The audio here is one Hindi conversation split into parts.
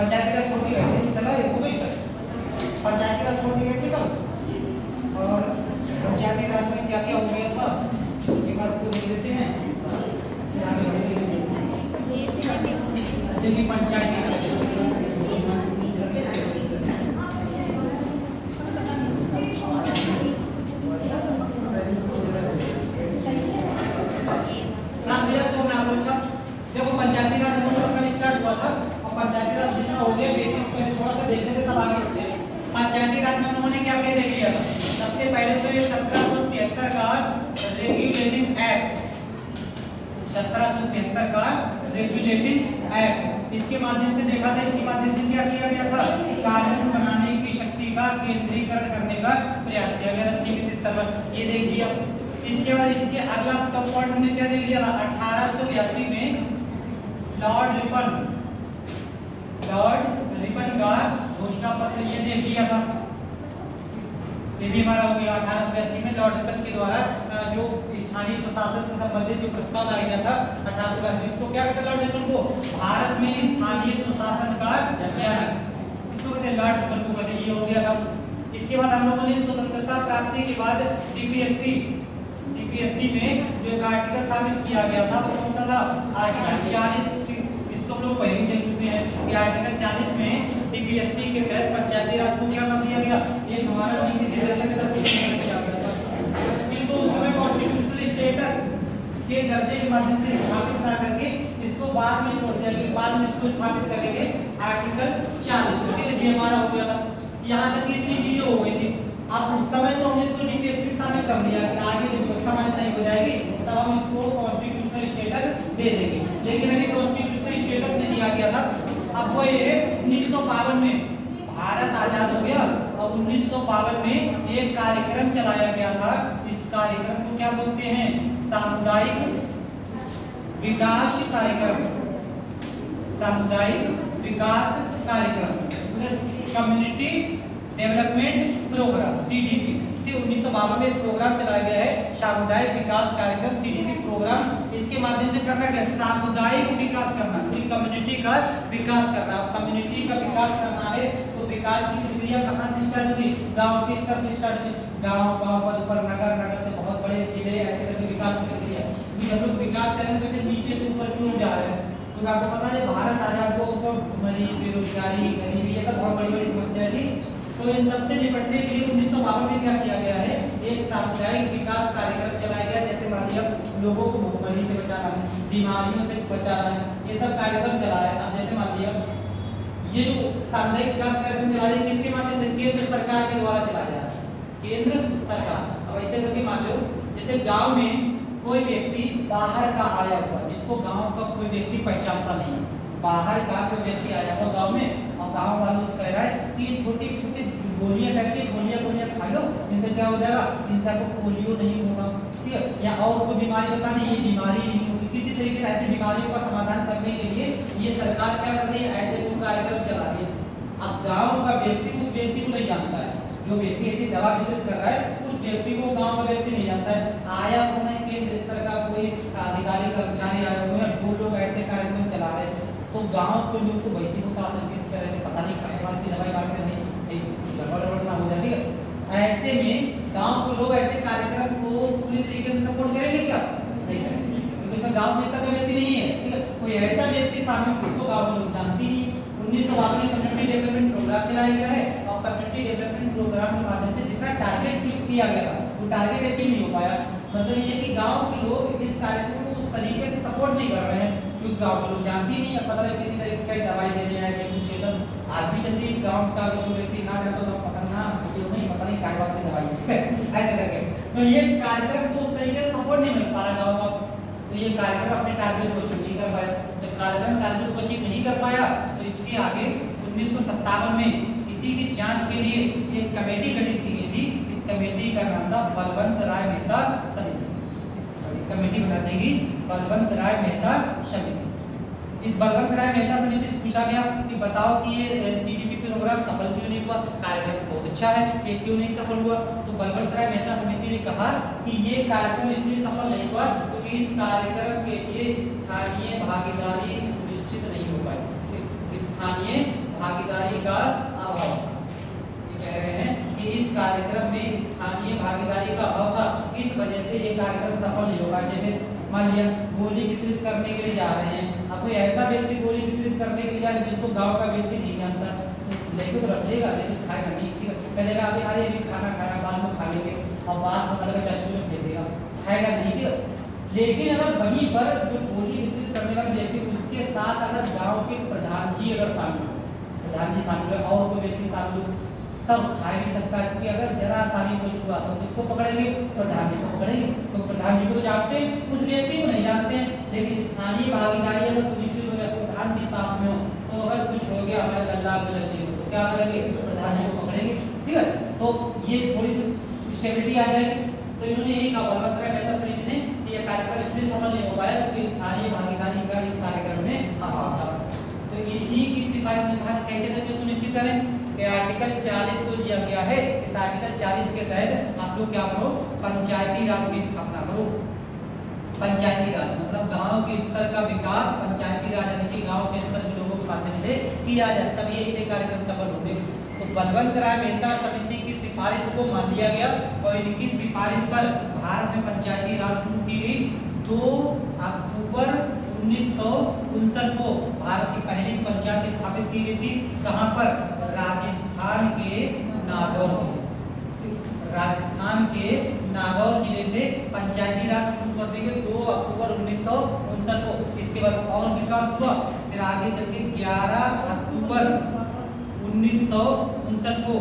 पंचायती राज छोड़ती गई थी, चला है वो इसका पंचायती राज छोड़ती गई थी कल। और पंचायती राज में क्या क्या हो गया था एक बार आपको देख लेते हैं। देखिए पंचायती राज देखो पंचायती राज कल स्टार्ट हुआ था और पंचायती राज जितना हो गया बेसिक्स पहले थोड़ा सा देख लेते तब आगे बढ़ते हैं। पंचायती राज में उन्होंने क्या क्या देख लिया था। सबसे पहले तो ये 1773 का रेगुलेटिंग एक्ट, 1773 का रेगुलेटिंग एक्ट, इसके माध्यम से देखा था। इसके माध्यम से क्या किया गया था, कानून बनाने की शक्ति का केंद्रीकरण करने का प्रयास किया गया था सीमित स्तर पर। ये देख लिया। इसके बाद इसके अगला टॉप पॉइंट में क्या देख लिया था, 1882 में लॉर्ड रिपन का घोषणा पत्र ये देख लिया था। ये भी हमारा हो गया 1882 में लॉर्ड रिपन के द्वारा जो स्थानीय स्वशासन से संबंधित जो प्रस्ताव लाया गया था 1882। इसको क्या कहते हैं लॉर्ड रिपन को, भारत में स्थानीय स्वशासन का जनक, इसको कहते हैं लॉर्ड रिपन को कहते हैं। ये हो गया था। इसके बाद हम लोगों ने स्वतंत्रता प्राप्ति के बाद डीपीएसपी में जो एक आर्टिकल शामिल किया गया था वो कौन सा था, आर्टिकल 40। इसको हम लोग पहले ही देख चुके हैं कि आर्टिकल 40 में डीपीएसपी के तहत पंचायती राज को क्या कर दिया गया, ये हमारा नीति निर्देशक के तहत किया गया था। किंतु उसमें कॉन्स्टिट्यूशनल स्टेटस के दर्जे के माध्यम से स्थापित ना करके इसको बाद में छोड़ दिया गया। बाद में इसको स्थापित करेंगे आर्टिकल 40। ठीक है, ये हमारा हो गया था। यहाँ तक इतनी चीजें हो गई थी। अब उस समय तो हमने इसको डीपीएसपी में शामिल कर लिया कि आगे जब समय सही हो जाएगी तब हम इसको कॉन्स्टिट्यूशनल स्टेटस दे देंगे। लेकिन अभी कॉन्स्टिट्यूशनल स्टेटस नहीं दिया गया था। अब वो ये 1952 में भारत आजाद हो गया और 1952 में एक कार्यक्रम चलाया गया था। इस कार्यक्रम को क्या बोलते हैं, सामुदायिक विकास कार्यक्रम, सामुदायिक विकास कार्यक्रम, कम्युनिटी डेवलपमेंट प्रोग्राम सीडीपी। 1952 में प्रोग्राम चलाया गया है सामुदायिक विकास कार्यक्रम सीडीपी प्रोग्राम। इसके माध्यम से करना क्या, सामुदायिक विकास करना, पूरी कम्युनिटी का विकास करना। कम्युनिटी का विकास करना है तो विकास की प्रक्रिया कहां से स्टार्ट हुई, गांव के स्तर से स्टार्ट हुई। गांव पर नगर, नगर से बहुत बड़े जिले, ऐसे करके विकास की प्रक्रिया। जब लोग विकास करेंगे तो नीचे से ऊपर की ओर जा रहे हैं। तो आपको पता है भारत आजाद को उस वक्त बेरोजगारी, गरीबी, ये सब बहुत बड़ी बड़ी समस्या थी। तो इन सबसे निपटने के लिए 1952 में क्या किया गया है, एक सामुदायिक विकास कार्यक्रम चलाया गया। जैसे मान लिया लोगों को भूखमरी से बचाना है, बीमारियों से बचाना है, ये सब कार्यक्रम चलाया था। जैसे मान लिया ये जो सामुदायिक विकास कार्यक्रम चलाया किसके माध्यम से, केंद्र सरकार के द्वारा चलाया जाता है, केंद्र सरकार। अब ऐसे करके मान लो जैसे गाँव में कोई व्यक्ति बाहर का आया हुआ, जिसको गाँव का कोई व्यक्ति पहचानता नहीं, बाहर का कोई व्यक्ति आया हुआ गाँव में और गाँव वालों से कह रहा है कि ये छोटी छोटी गोलियां करके गोलियां खा लो, इनसे क्या हो जाएगा, इनसे आपको पोलियो नहीं होगा, ठीक है, या और कोई बीमारी बता नहीं, ये बीमारी नहीं होगी। किसी तरीके से ऐसी बीमारियों का समाधान करने के लिए ये सरकार क्या कर रही है, ऐसे कार्यक्रम चला रही है। अब गाँव का व्यक्ति उस व्यक्ति को नहीं जानता है, जो व्यक्ति ऐसी दवा वितरित कर रहा है उस व्यक्ति को गाँव का व्यक्ति नहीं जानता है। आया उन्हें केंद्र स्तर का कोई अधिकारी कर्मचारी आए हुए हैं, वो लोग ऐसे कार्यक्रम चला रहे हैं। तो गांव के लोग तो वैसे ही आतंकित कर रहे थे, पता नहीं कौन सी दवाई बांट रहे थे, कुछ गड़बड़ ना हो जाए। ठीक है, ऐसे में गांव के लोग ऐसे कार्यक्रम को पूरी तरीके से सपोर्ट करेंगे क्या, नहीं करेंगे, क्योंकि इसमें गांव के स्तर का व्यक्ति नहीं है। ठीक है, कोई ऐसा व्यक्ति शामिल जिसको गांव के लोग जानते ही। 1952 में कम्युनिटी डेवलपमेंट प्रोग्राम चलाया गया है और कम्युनिटी डेवलपमेंट प्रोग्राम के माध्यम से जितना टारगेट फिक्स किया गया था वो टारगेट अचीव नहीं हो पाया। मतलब ये कि गांव के लोग इस कार्यक्रम को उस तरीके से सपोर्ट नहीं कर रहे हैं, क्योंकि गांव के लोग जानते ही नहीं है, पता नहीं किसी तरीके की दवाई देने आए या कुछ सेवन आज भी जल्दी गांव का कोई व्यक्ति ना जाता तो पता नहीं काय बात की दवाई, ठीक है, ऐसे करके। तो ये कार्यक्रम को उस तरीके से सपोर्ट नहीं मिल पा रहा गांव का, तो ये कार्यक्रम अपने टारगेट को अचीव नहीं कर पाया। जब कार्यक्रम टारगेट को अचीव नहीं कर पाया तो इसके आगे 1957 में इसी की जांच के लिए एक कमेटी गठित की गई थी। इस कमेटी का नाम था बलवंत राय मेहता समिति। कमेटी बना देगी बलवंत राय मेहता समिति। इस बलवंत राय मेहता समिति से पूछा गया कि बताओ कि ये सीडीपी प्रोग्राम सफल क्यों नहीं हुआ, कार्यक्रम बहुत अच्छा है, ये क्यों नहीं सफल हुआ। तो बलवंत राय मेहता समिति ने कहा कि ये कार्यक्रम इसलिए सफल नहीं हुआ क्योंकि इस कार्यक्रम के लिए स्थानीय भागीदारी सुनिश्चित नहीं हो पाई। स्थानीय भागीदारी का अभाव। ये कह रहे हैं कि इस कार्यक्रम में स्थानीय भागीदारी का अभाव था, इस वजह से ये कार्यक्रम सफल नहीं होगा। जैसे मान लिया गोली वितरित करने के लिए जा रहे हैं, अब कोई ऐसा व्यक्ति गोली वितरित करने के लिए जा रहा है जिसको गांव का व्यक्ति नहीं जानता, लेके तो रख लेगा लेकिन खाएगा नहीं, ठीक है, कहेगा अभी अरे अभी खाना खाया बाद में खा लेंगे और बाद में अलग डस्टबिन में फेंक देगा, खाएगा नहीं, ठीक है। लेकिन अगर वहीं पर जो गोली वितरित करने वाले व्यक्ति उसके साथ अगर गांव के प्रधान जी अगर शामिल हो, प्रधान जी शामिल है और कोई व्यक्ति शामिल हो, तब खा भी सकता है। क्योंकि अगर जरा सामी कुछ हुआ तो किसको पकड़ेंगे, प्रधान जी को पकड़ेंगे, तो प्रधान जी को तो जानते हैं, उस व्यक्ति को नहीं जानते हैं। लेकिन स्थानीय भागीदारी अगर सुनिश्चित हो जाए, प्रधान जी साथ में हो, तो अगर कुछ हो गया हमारे गल्ला में तो क्या करेंगे, प्रधान जी को पकड़ेंगे, ठीक है। तो ये थोड़ी सी स्टेबिलिटी आ जाएगी। तो इन्होंने यही कहा बलवंतराय मेहता समिति ने कि यह कार्यक्रम इसलिए सफल नहीं हो पाया क्योंकि स्थानीय भागीदारी का इस कार्यक्रम में अभाव था। तो इन्हीं की सिफारिश में कहा कैसे करके सुनिश्चित करें कि आर्टिकल 40 को दिया गया है, इस आर्टिकल 40 के तहत आप लोग क्या करो, पंचायती राज की स्थापना करो। पंचायती राज मतलब गांव के स्तर का विकास पंचायती राज यानी कि गांव के स्तर के लोगों के माध्यम से किया जाए, तभी ऐसे कार्यक्रम सफल होंगे। तो बलवंतराय मेहता समिति की सिफारिश को मान लिया गया और इनकी सिफारिश पर भारत में पंचायती राज शुरू की गई। 2 अक्टूबर 1959 को भारत की पहली पंचायत स्थापित की गई थी। कहां पर, राजस्थान के नागौर जिले, राजस्थान के नागौर जिले से पंचायती राज शुरू कर दी गई 2 अक्टूबर 1959 को। इसके बाद और विकास हुआ, फिर आगे चल के 11 अक्टूबर 1959 को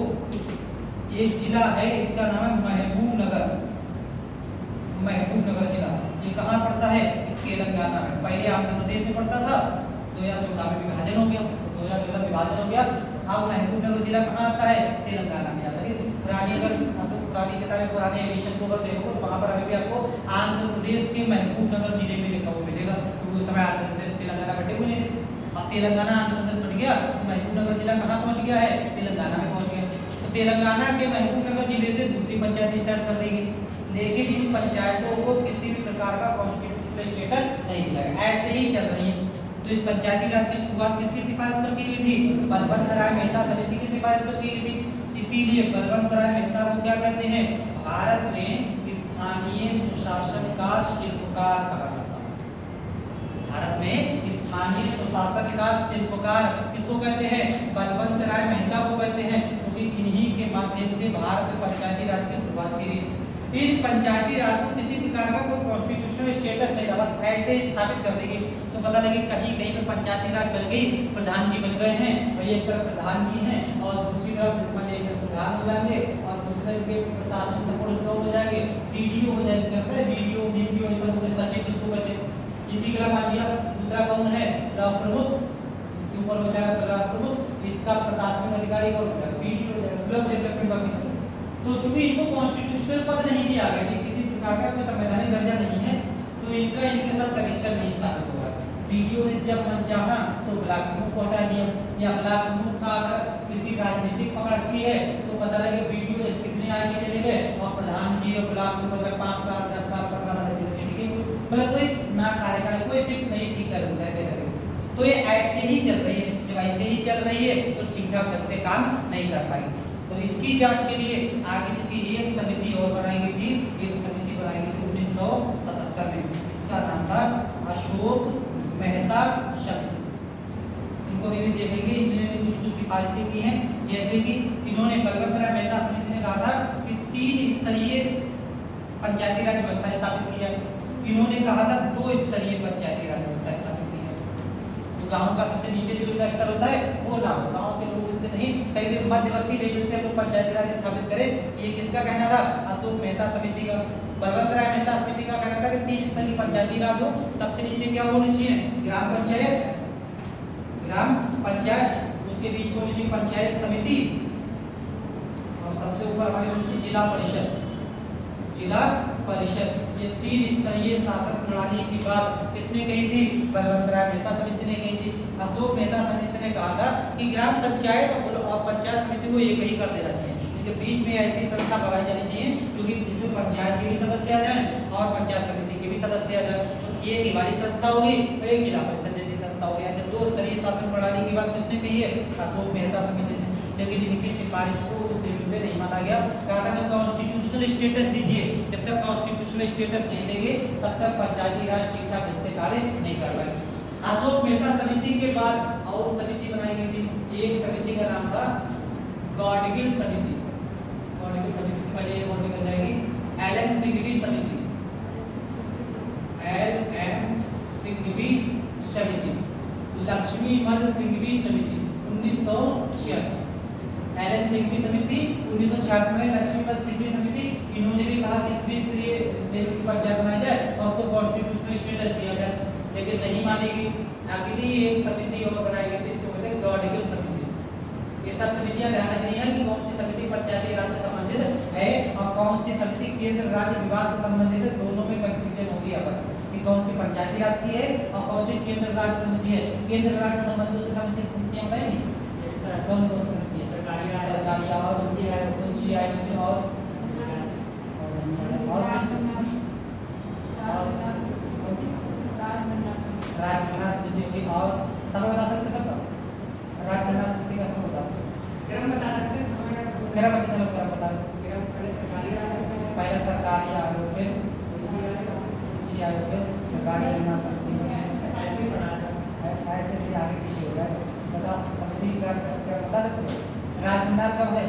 एक जिला है, इसका नाम है महबूबनगर। महबूबनगर जिला ये कहाँ पड़ता है, तेलंगाना में। पहले आंध्र प्रदेश में पड़ता था, 2014 में विभाजन हो गया, 2014 विभाजन हो गया। अब महबूबनगर जिला कहाँ आता है, तेलंगाना में आता है। पुरानी अगर आपको पुरानी किताबें पुराने एडिशन को अगर देखो तो वहाँ पर अभी भी आपको आंध्र प्रदेश के महबूबनगर जिले में लिखा हुआ मिलेगा, क्योंकि उस समय आंध्र प्रदेश तेलंगाना बैठे हुए नहीं थे। अब तेलंगाना आंध्र प्रदेश बन गया, महबूबनगर जिला कहाँ पहुँच गया है, तेलंगाना में पहुँच गया। तो तेलंगाना के महबूबनगर जिले से दूसरी पंचायत स्टार्ट कर दी गई, लेकिन इन पंचायतों को किसी भी प्रकार का कॉन्स्टिट्यूशनल स्टेटस नहीं दिया गया, ऐसे ही चल रही है। तो इस पंचायती राज की शुरुआत किसकी सिफारिश पर की गई थी, बलवंतराय मेहता समिति की सिफारिश पर की गई थी। इसीलिए बलवंतराय मेहता को क्या कहते हैं, भारत में स्थानीय सुशासन का शिल्पकार कहा जाता है। भारत में स्थानीय सुशासन का शिल्पकार किसको कहते हैं, बलवंतराय मेहता को कहते हैं, क्योंकि इन्हीं के माध्यम से भारत में पंचायती राज की शुरुआत की गई। इन पंचायती राज को किसी प्रकार का कोई कॉन्स्टिट्यूशनल स्टेटस नहीं था, बस ऐसे ही स्थापित कर देंगे। तो पता लगे कहीं कहीं पे पंचायती राज बन गई, प्रधान जी बन गए हैं, और एक तरफ प्रधान जी हैं और दूसरी तरफ प्रधान हो जाएंगे और दूसरे के प्रशासन सपोर्ट हो जाएंगे, डीडीओ हो जाएंगे, डीडीओ डीपीओ सचिव उसको कहते हैं। इसी तरह मान लिया दूसरा कौन है, ब्लॉक प्रमुख, इसके ऊपर हो जाएगा ब्लॉक प्रमुख, इसका प्रशासनिक अधिकारी कौन हो जाएगा, बीडीओ हो जाएगा, ब्लॉक डेवलपमेंट ऑफिसर। तो चूंकि इनको कॉन्स्टिट्यूशनल पद नहीं दिया गया, किसी प्रकार का कोई संवैधानिक दर्जा नहीं है, तो इनका इनके साथ कनेक्शन नहीं स्थापित होगा। बीडीओ ने जब मन चाहा तो ब्लॉक प्रमुख को हटा दिया, या ब्लॉक प्रमुख का अगर किसी राजनीतिक पकड़ अच्छी है तो पता लगे बीडीओ कितने आगे चले गए और प्रधान जी और ब्लॉक प्रमुख अगर 5 साल 10 साल 15 साल ऐसे ठीक है, मतलब कोई ना कार्यकाल कोई फिक्स नहीं, ठीक है ऐसे करेंगे। तो ये ऐसे ही चल रही है, जब ऐसे ही चल रही है तो ठीक ठाक ढंग से काम नहीं कर पाएंगे। तो इसकी जांच के लिए आगे चलकर एक समिति और बनाई गई थी, एक समिति बनाई गई थी 1977 में, इसका नाम था अशोक मेहता समिति। इनको भी देखेंगे, इन्होंने कुछ सिफारिशें की हैं, जैसे कि इन्होंने बलवंतराय मेहता समिति ने कहा था कि 3 स्तरीय पंचायती राज व्यवस्था स्थापित की जाए। इन्होंने कहा था 2 स्तरीय पंचायती राज व्यवस्था स्थापित की जाए। जो गांव का सबसे नीचे लेवल का स्तर होता है वो ना हो, गांव के लोगों से नहीं, पहले मध्यवर्ती लेवल से लोग पंचायती राज स्थापित करें। ये किसका कहना था, अशोक मेहता समिति का। बलवंतराय मेहता समिति का कहना था कि 3 स्तरीय पंचायती राज हो। सबसे नीचे क्या होना चाहिए, ग्राम पंचायत, ग्राम पंचायत, उसके बीच होनी चाहिए पंचायत समिति, और सबसे ऊपर हमारी होनी चाहिए जिला परिषद। जिला परिषद, ये 3 स्तरीय शासन प्रणाली की बात किसने कही थी, बलवंतराय मेहता समिति ने कही थी। अशोक मेहता समिति ने कहा था कि ग्राम पंचायत और पंचायत समिति को एक ही कर देना चाहिए, इनके बीच में ऐसी संस्था बनाई जानी चाहिए क्योंकि इसमें पंचायत के भी सदस्य आ जाए और पंचायत समिति के भी सदस्य आ जाए। तो एक ही वाली संस्था होगी और एक जिला परिषद जैसी संस्था व्यवस्था हो गई। ऐसे 2 स्तरीय शासन प्रणाली की बात किसने कही है? अशोक मेहता समिति ने। लेकिन इनकी सिफारिश को उस लेवल पे नहीं माना गया। कहा था कि कॉन्स्टिट्यूशनल स्टेटस दीजिए, जब तक कॉन्स्टिट्यूशनल स्टेटस नहीं देंगे तब तक पंचायती राज ठीक ठाक ढंग से कार्य नहीं कर पाएगी। अशोक मेहता समिति के बाद और समिति बनाई गई थी। एक समिति का नाम था गॉडगिल समिति। गॉडगिल समिति से पहले एक और निकल जाएगी एलएम सिंघवी समिति। एलएम सिंघवी समिति, लक्ष्मी मद सिंघवी समिति 1986। एलएम सिंघवी समिति 1986 में, लक्ष्मी मद सिंघवी समिति। इन्होंने भी कहा कि त्रिस्तरीय लेवल की पंचायत बनाई जाए और उसको कॉन्स्टिट्यूशनल स्टेटस दिया जाए, लेकिन नहीं मानी गई। अगली एक समिति और बनाई गई थी, इसको कहते हैं गॉडगिल समिति। ये सब समितियां ध्यान रखनी है कि कौन सी समिति पंचायती राज से संबंधित है और कौन सी समिति केंद्र राज्य विभाग से संबंधित है। दोनों में कंफ्यूजन होगी यहाँ पर कि कौन सी पंचायती राज की है और कौन सी केंद्र राज्य समिति है। केंद्र राज्य संबंधित से संबंधित समितियां बताएंगे कौन कौन सी समिति है? सरकारी और ऊंची आयु और राजमंडल समिति होगी। और सब बता सकते सब राजमंडल समिति का सब बता मेरा बच्चा लोग क्या बता पहले सरकारी आयु फिर ऊंची आयु फिर गाड़ी ऐसे भी आगे पीछे हो जाए। बताओ समिति क्या बता सकते हो? राजमंडल कब है?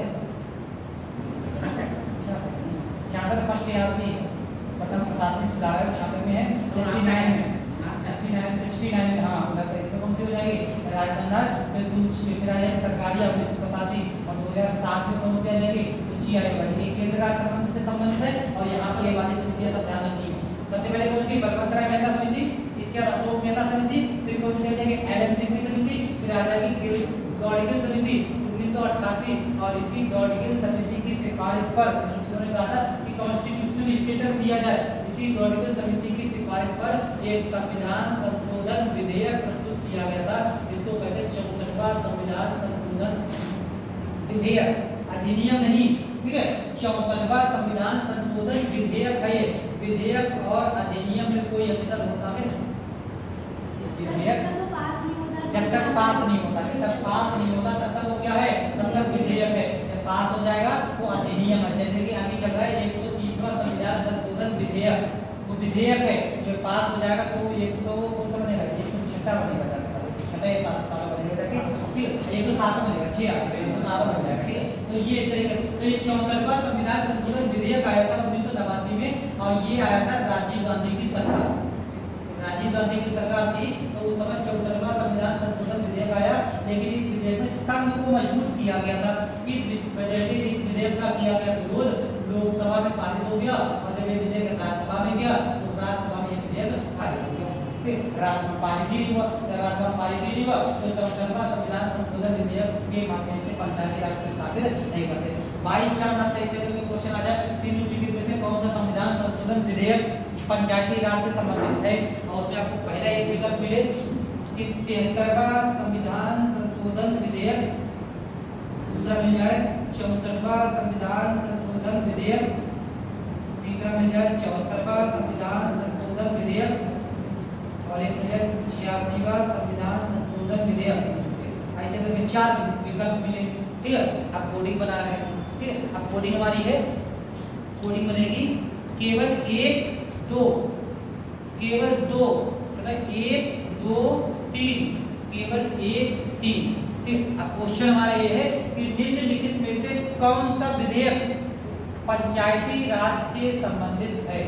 66 फर्स्ट ईयर से प्रथम प्रशासनिक सुधार 66 में है। 69 में 69 में हाँ लगता है। इसमें कौन सी हो जाएगी? राजमंडल। फिर आ जाएगी सरकारी 1987 और 2007 में कौन सी आ जाएगी? ऊंची आयु वाली। एक केंद्र राज्य संबंध से संबंधित है और यहाँ पर ये वाली समितियां सब ध्यान रखनी है। सबसे पहले कौन सी? बलवंतराय मेहता समिति, इसके बाद अशोक मेहता समिति, फिर कौन सी आ जाएगी? एलएम सिंघवी समिति, फिर आ जाएगी गॉडगिल समिति 1988। और इसी गॉडगिल समिति की सिफारिश पर उन्होंने कहा था कि कॉन्स्टिट्यूशनल स्टेटस दिया जाए। इसी गॉडगिल समिति की सिफारिश पर एक संविधान संशोधन विधेयक प्रस्तुत किया गया था, जिसको कहते हैं 64वां संविधान संशोधन विधेयक। अधिनियम नहीं, ठीक है। 64वां संविधान संशोधन विधेयक है। विधेयक और अधिनियम में कोई अंतर होता है? विधेयक जब तक पास नहीं होता, जब तक पास नहीं होता तब तक वो क्या है? तब तक विधेयक है। जब पास हो जाएगा तो अधिनियम है। जैसे कि अभी चल रहा है 130वां संविधान संशोधन विधेयक, वो विधेयक है। जब पास हो जाएगा तो 106 बनेगा, 106 बनेगा, 6 बनेगा, ठीक है। 107 बनेगा, 6 107 बन जाएगा, ठीक है। तो ये इस तरीके तो ये 64वां संविधान संशोधन विधेयक आया था 1989 में और ये आया था राजीव गांधी की सरकार। राजीव गांधी की सरकार थी तो उस समय 64वां संविधान संशोधन विधेयक आया। लेकिन इस विधेयक में संघ को मजबूत किया गया था। इस वजह से इस विधेयक का किया गया विरोध लोकसभा में पारित हो गया और जब ये विधेयक राज्यसभा में गया तो राज्यसभा में ये विधेयक खारिज हो गया। फिर राज्यसभा पारित ही नहीं हुआ। जब राज्यसभा पारित ही नहीं हुआ तो 64वां संविधान संशोधन विधेयक के माध्यम से पंचायती राज को स्थापित नहीं करते। बाई चांस आपसे ऐसे क्वेश्चन आ जाए निम्नलिखित में से कौन सा संविधान संशोधन विधेयक पंचायती राज से संबंधित है? और उसमें आपको पहला एक विकल्प मिले कि 73वां संविधान संशोधन विधेयक, दूसरा मिल जाए 64वां संविधान संशोधन विधेयक, तीसरा मिल जाए 74वां संविधान संशोधन विधेयक और एक मिल जाए 86वां संविधान संशोधन विधेयक। ऐसे करके 4 विकल्प मिले, ठीक है। अब कोडिंग बना रहे हैं, ठीक है। अब कोडिंग हमारी है, कोडिंग बनेगी केवल 1 2, केवल 2 मतलब 1 2 3, केवल 1 3, ठीक। अब क्वेश्चन हमारा ये है कि निम्नलिखित में से कौन सा विधेयक पंचायती राज से संबंधित है?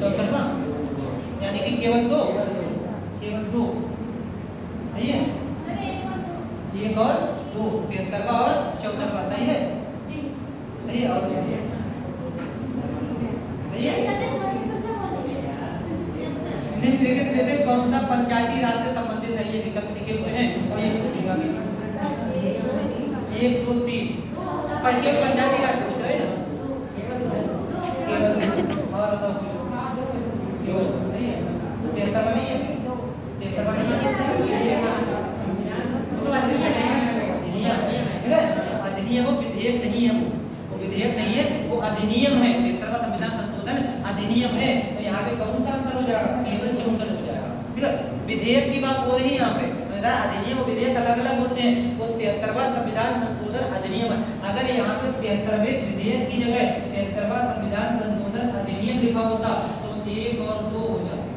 64वां यानी कि केवल 2, केवल 2 सही है। 1 और 2, 73वां और 64वां सही है, सही है। और निम्नलिखित में से कौन सा पंचायती राज से संबंधित है? ये विकल्प लिखे हुए हैं और ये 1 2 3 पहले पंचायती राज पूछ रहे हैं ना। और केवल सही है। 73 नहीं है, 73 नहीं है, अधिनियम विधेयक नहीं है, वो विधेयक नहीं है, वो अधिनियम है। 73वां संविधान संशोधन अधिनियम है। तो यहाँ पे कौन सा आंसर हो हो जाएगा, केवल 64 हो जाएगा। ठीक है, विधेयक की बात हो रही है यहाँ पे, अधिनियम और विधेयक अलग अलग होते हैं। वो 73वां संविधान संशोधन अधिनियम है। अगर यहाँ पे 73वें विधेयक की जगह 73वां संविधान संशोधन अधिनियम लिखा होता तो 1 और 2 हो जाते।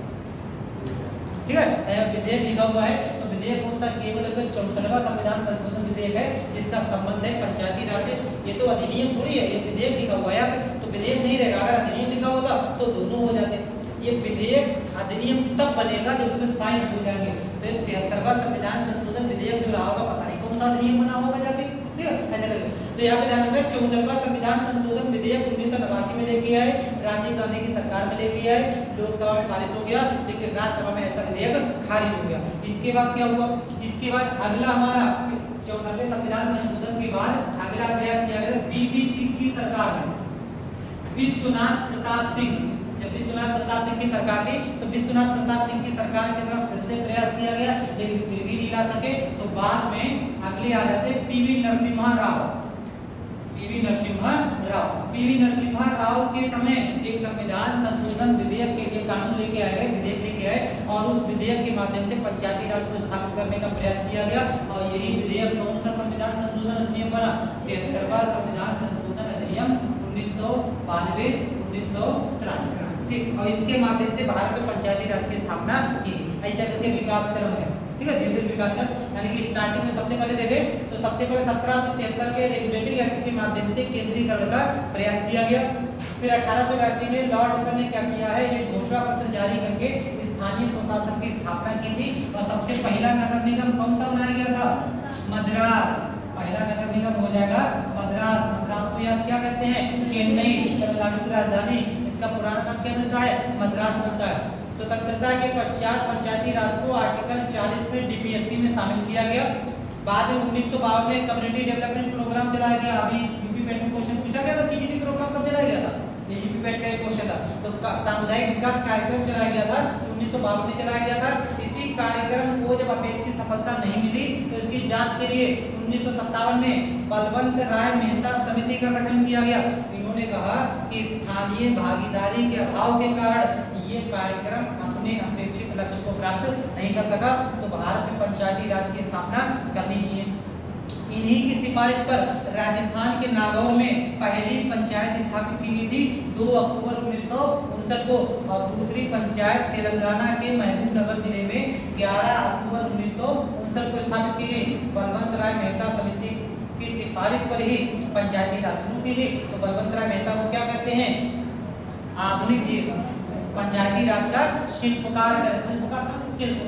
ठीक है, विधेयक लिखा हुआ है तो विधेयक होता केवल 64वां संविधान संशोधन विधेयक है जिसका संबंध है पंचायती राज से। ये तो अधिनियम थोड़ी है, ये विधेयक लिखा हुआ है यहाँ पे, तो विधेयक नहीं रहेगा। अगर अधिनियम लिखा होता तो दोनों हो जाते। ये विधेयक अधिनियम तब बनेगा जब उसमें साइन हो जाएंगे। तो 73वां संविधान संशोधन विधेयक जो रहा होगा, पता नहीं कौन सा अधिनियम बना होगा जाके। ठीक है, ऐसा करेंगे। तो यहाँ पे ध्यान रखना, 64वां संविधान संशोधन विधेयक 1989 में लेके आए, राजीव गांधी की सरकार में लेके आए, लोकसभा में पारित हो गया, लेकिन राज्यसभा में ऐसा विधेयक खारिज हो गया। इसके बाद क्या हुआ? इसके बाद अगला हमारा 64वें संविधान संशोधन के बाद अगला प्रयास किया गया बीपी सिंह की सरकार में, विश्वनाथ प्रताप सिंह। जब विश्वनाथ प्रताप सिंह की सरकार थी तो विश्वनाथ प्रताप सिंह की सरकार के साथ फिर से प्रयास किया गया, लेकिन फिर भी नहीं ला सके। तो बाद में अगले आ जाते PV Narasimha Rao. PV Narasimha Rao, PV Narasimha Rao के समय एक संविधान संशोधन विधेयक के लिए कानून लेके आए गए, विधेयक लेके आए, और उस विधेयक के माध्यम से पंचायती राज को स्थापित करने का प्रयास किया गया। और यही विधेयक कौन सा संविधान संशोधन अधिनियम बना? 73वां संविधान संशोधन अधिनियम 1992 1993। ठीक, और इसके माध्यम से भारत में पंचायती राज की स्थापना की। ऐसा करके विकास क्रम है। ठीक है, धीरे धीरे विकास क्रम, यानी कि स्टार्टिंग में सबसे पहले देखें तो सबसे पहले 1773 के रेगुलेटरी एक्ट के माध्यम से केंद्रीकरण का प्रयास किया गया। फिर 1882 में लॉर्ड रिपन ने क्या किया है, ये घोषणा पत्र जारी करके स्थानीय स्वशासन की स्थापना की थी। और सबसे पहला नगर निगम कौन सा बनाया गया था? मद्रास। पहला नगर निगम हो जाएगा मद्रास। मद्रास को आज क्या कहते हैं? चेन्नई, तमिलनाडु की राजधानी। इसका पुराना नाम क्या मिलता है? मद्रास मिलता है। स्वतंत्रता के पश्चात पंचायती राज को आर्टिकल 40 में डीपीएसपी में शामिल किया गया। बाद में 1952 में कम्युनिटी डेवलपमेंट प्रोग्राम चलाया गया। अभी यूपी पेट में क्वेश्चन पूछा गया था, सीडीपी प्रोग्राम कब चलाया गया था? ये यूपी पेट का एक क्वेश्चन था। तो सामुदायिक विकास कार्यक्रम चलाया गया था, 1952 में चलाया गया था। इसी कार्यक्रम को जब अपेक्षित सफलता नहीं मिली तो इसकी जांच के लिए 1957 में बलवंत राय मेहता समिति का गठन किया गया। इन्होंने कहा कि स्थानीय भागीदारी के अभाव के कारण ये कार्यक्रम अपने अपेक्षित लक्ष्य को प्राप्त नहीं कर सका, तो भारत में पंचायती राज की स्थापना करनी चाहिए। इन्हीं की सिफारिश पर राजस्थान के नागौर में पहली पंचायत स्थापित की गई थी 2 अक्टूबर 1959 को, और दूसरी पंचायत तेलंगाना के महबूबनगर जिले में 11 अक्टूबर 1959 को स्थापित की गई। बलवंत राय मेहता समिति की सिफारिश पर ही पंचायती राज शुरू की गई। तो बलवंत राय मेहता को क्या कहते हैं? आधुनिक पंचायती राज का शिल्पकार है। शिल्प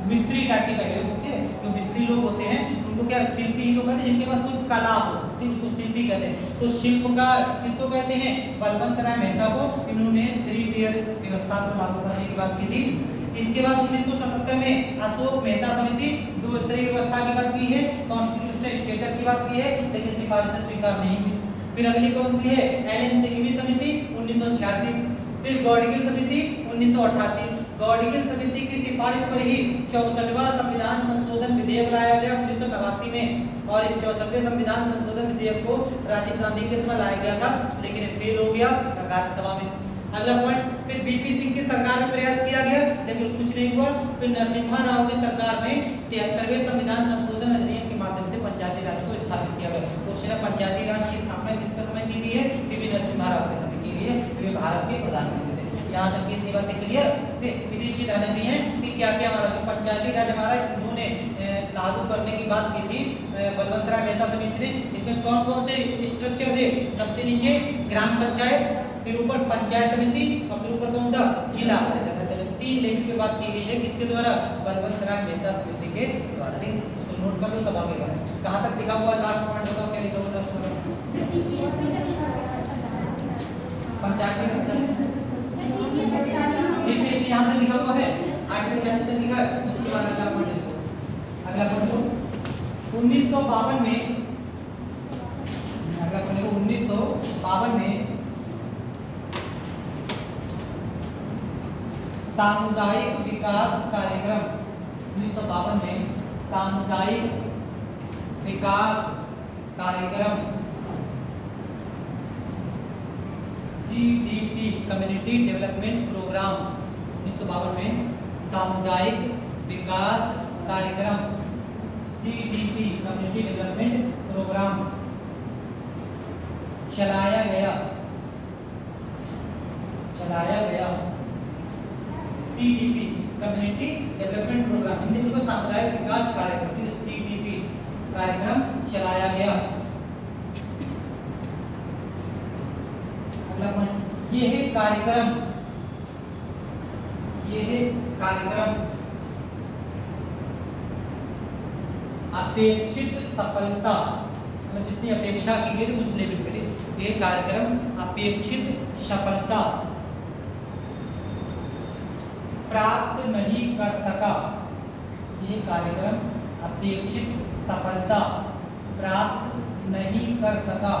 मिस्त्री टाइप के पहले होते हैं, जो मिस्त्री लोग होते हैं उनको क्या शिल्पी ही तो कहते हैं, जिनके पास कोई कला हो, ठीक, उसको शिल्पी कहते हैं। तो शिल्पकार किसको कहते हैं? बलवंत राय मेहता को। इन्होंने 3 टियर व्यवस्था को लागू करने की बात की थी। इसके बाद 1977 में अशोक मेहता समिति 2 स्तरीय व्यवस्था की बात की है, कॉन्स्टिट्यूशनल स्टेटस की बात की है, लेकिन सिफारिश स्वीकार नहीं हुई। फिर अगली कौन सी है? एल.एन. सिंघवी समिति 1986। फिर गौड़गिल समिति 1988। गौड़गिल समिति की सिफारिश पर ही 64वां संविधान संशोधन विधेयक लाया गया 1989 में, और इस 64वें संविधान संशोधन विधेयक को राजीव गांधी के समय लाया गया था, लेकिन फेल हो गया राज्यसभा में। अगला पॉइंट, फिर बीपी सिंह की सरकार में प्रयास किया गया, लेकिन कुछ नहीं हुआ। फिर नरसिम्हा राव की सरकार में 73वें संविधान संशोधन अधिनियम के माध्यम से पंचायती राज को स्थापित किया गया। तो पंचायती राज की स्थापना किसके समय की गई है? पीवी नरसिम्हा राव के समय की गई है। वे भारत के प्रधानमंत्री थे। यहाँ तक की इतनी बातें क्लियर। विधि चीज आने दी है कि क्या क्या हमारा जो पंचायती राज हमारा इन्होंने लागू करने की बात की थी बलवंत राय मेहता समिति ने। इसमें कौन कौन से स्ट्रक्चर थे? सबसे नीचे ग्राम पंचायत, फिर ऊपर पंचायत समिति, और फिर ऊपर कौन सा? जिला परिषद। ऐसे 3 लेवल पे बात की गई है। किसके द्वारा? बलवंत राय मेहता समिति के द्वारा। तो नोट कर लो तब आगे बढ़े। कहाँ तक लिखा हुआ? लास्ट पॉइंट बताओ, क्या लिखा हुआ लास्ट पॉइंट? पंचायती राज यहाँ तक लिखा हुआ है, आर्टिकल 40 तक लिखा है। उसके बाद अगला पॉइंट लिखो। अगला पॉइंट 1952 में, अगला पॉइंट 1952 में सामुदायिक विकास कार्यक्रम, 1952 में सामुदायिक विकास कार्यक्रम CDP कम्युनिटी डेवलपमेंट प्रोग्राम 1952 में सामुदायिक विकास कार्यक्रम CDP कम्युनिटी डेवलपमेंट प्रोग्राम चलाया गया CDP community development programme, Hindi में सामुदायिक विकास कार्यक्रम CDP कार्यक्रम चलाया गया। अगला पॉइंट, यह कार्यक्रम अपेक्षित सफलता, मतलब जितनी अपेक्षा की गई उस लेवल पे ये कार्यक्रम अपेक्षित सफलता प्राप्त नहीं कर सका। ये कार्यक्रम अपेक्षित सफलता प्राप्त नहीं कर सका।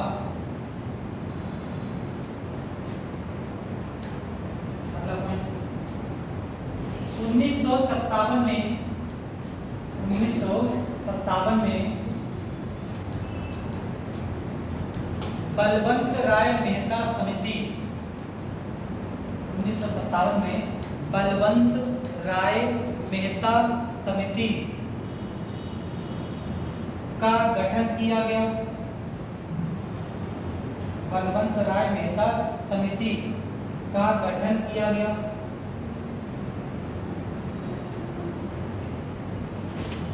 अगला पॉइंट, 1957 में बलवंत राय मेहता समिति, 1957 में बलवंत राय मेहता समिति का गठन किया गया। बलवंत राय मेहता समिति का गठन किया गया,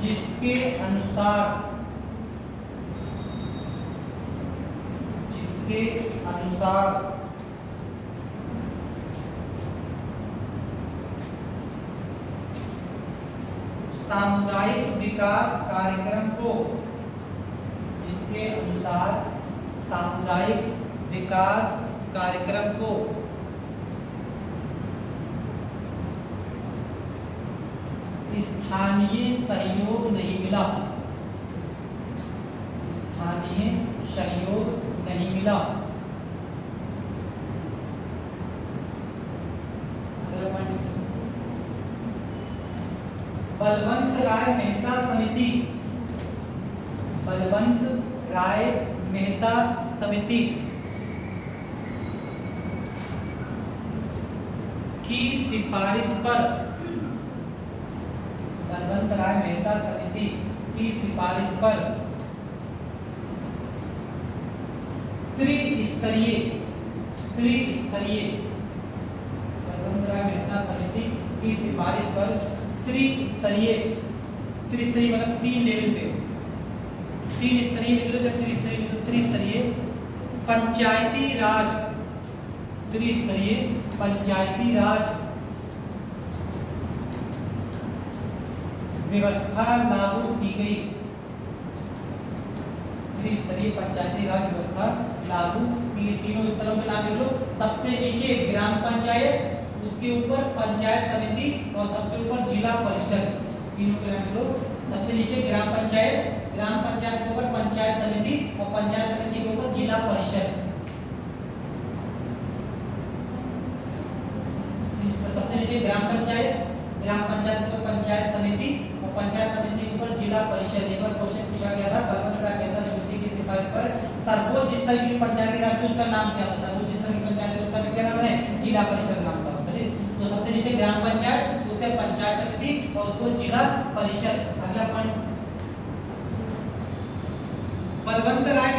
जिसके अनुसार सामुदायिक विकास कार्यक्रम को, जिसके अनुसार सामुदायिक विकास कार्यक्रम को स्थानीय सहयोग नहीं मिला। स्थानीय सहयोग नहीं मिला। बलवंत राय मेहता समिति, बलवंत राय मेहता समिति की सिफारिश पर, बलवंत राय मेहता समिति की सिफारिश पर त्रिस्तरीय बलवंत राय मेहता समिति की सिफारिश पर त्रिस्तरीय मतलब 3 लेवल पे, 3 स्तरीय लिख लो, जब त्रिस्तरीय पंचायती राज, त्रिस्तरीय पंचायती राज व्यवस्था लागू की गई। त्रिस्तरीय पंचायती राज व्यवस्था लागू की, तीनों स्तरों में नाम लिख लो। सबसे नीचे ग्राम पंचायत, उसके ऊपर पंचायत समिति और सबसे ऊपर जिला परिषद, तीनों के नाम लिख लो। सबसे नीचे ग्राम पंचायत, ग्राम पंचायत के ऊपर पंचायत समिति और पंचायत समिति के ऊपर जिला परिषद। सबसे नीचे ग्राम पंचायत, ग्राम पंचायत के ऊपर पंचायत समिति और पंचायत समिति के ऊपर जिला परिषद। एक बार क्वेश्चन पूछा गया था, बलवंत राय मेहता समिति की सिफारिश पर सर्वोच्च स्तर की पंचायती राज उसका नाम क्या था? सर्वोच्च स्तर की पंचायत उसका क्या नाम है? जिला परिषद नाम था। तो सबसे नीचे ग्राम पंचायत, उसके पंचायत समिति और उसको जिला परिषद। अगला पॉइंट, बलवंत राय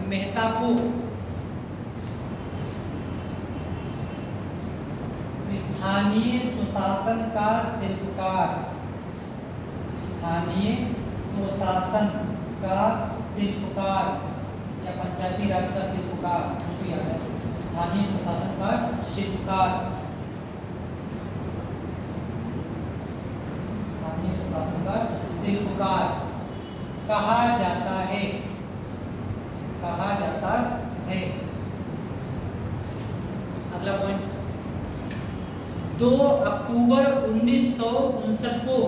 मेहता को स्थानीय सुशासन का शिल्पकार, स्थानीय सुशासन का शिल्पकार या पंचायती राज का शिल्पकार, कुछ भी आता है, स्थानीय सुशासन का शिल्पकार, स्थानीय सुशासन का शिल्पकार कहा जाता है, कहा जाता है। अगला पॉइंट, 2 अक्टूबर 1959 को,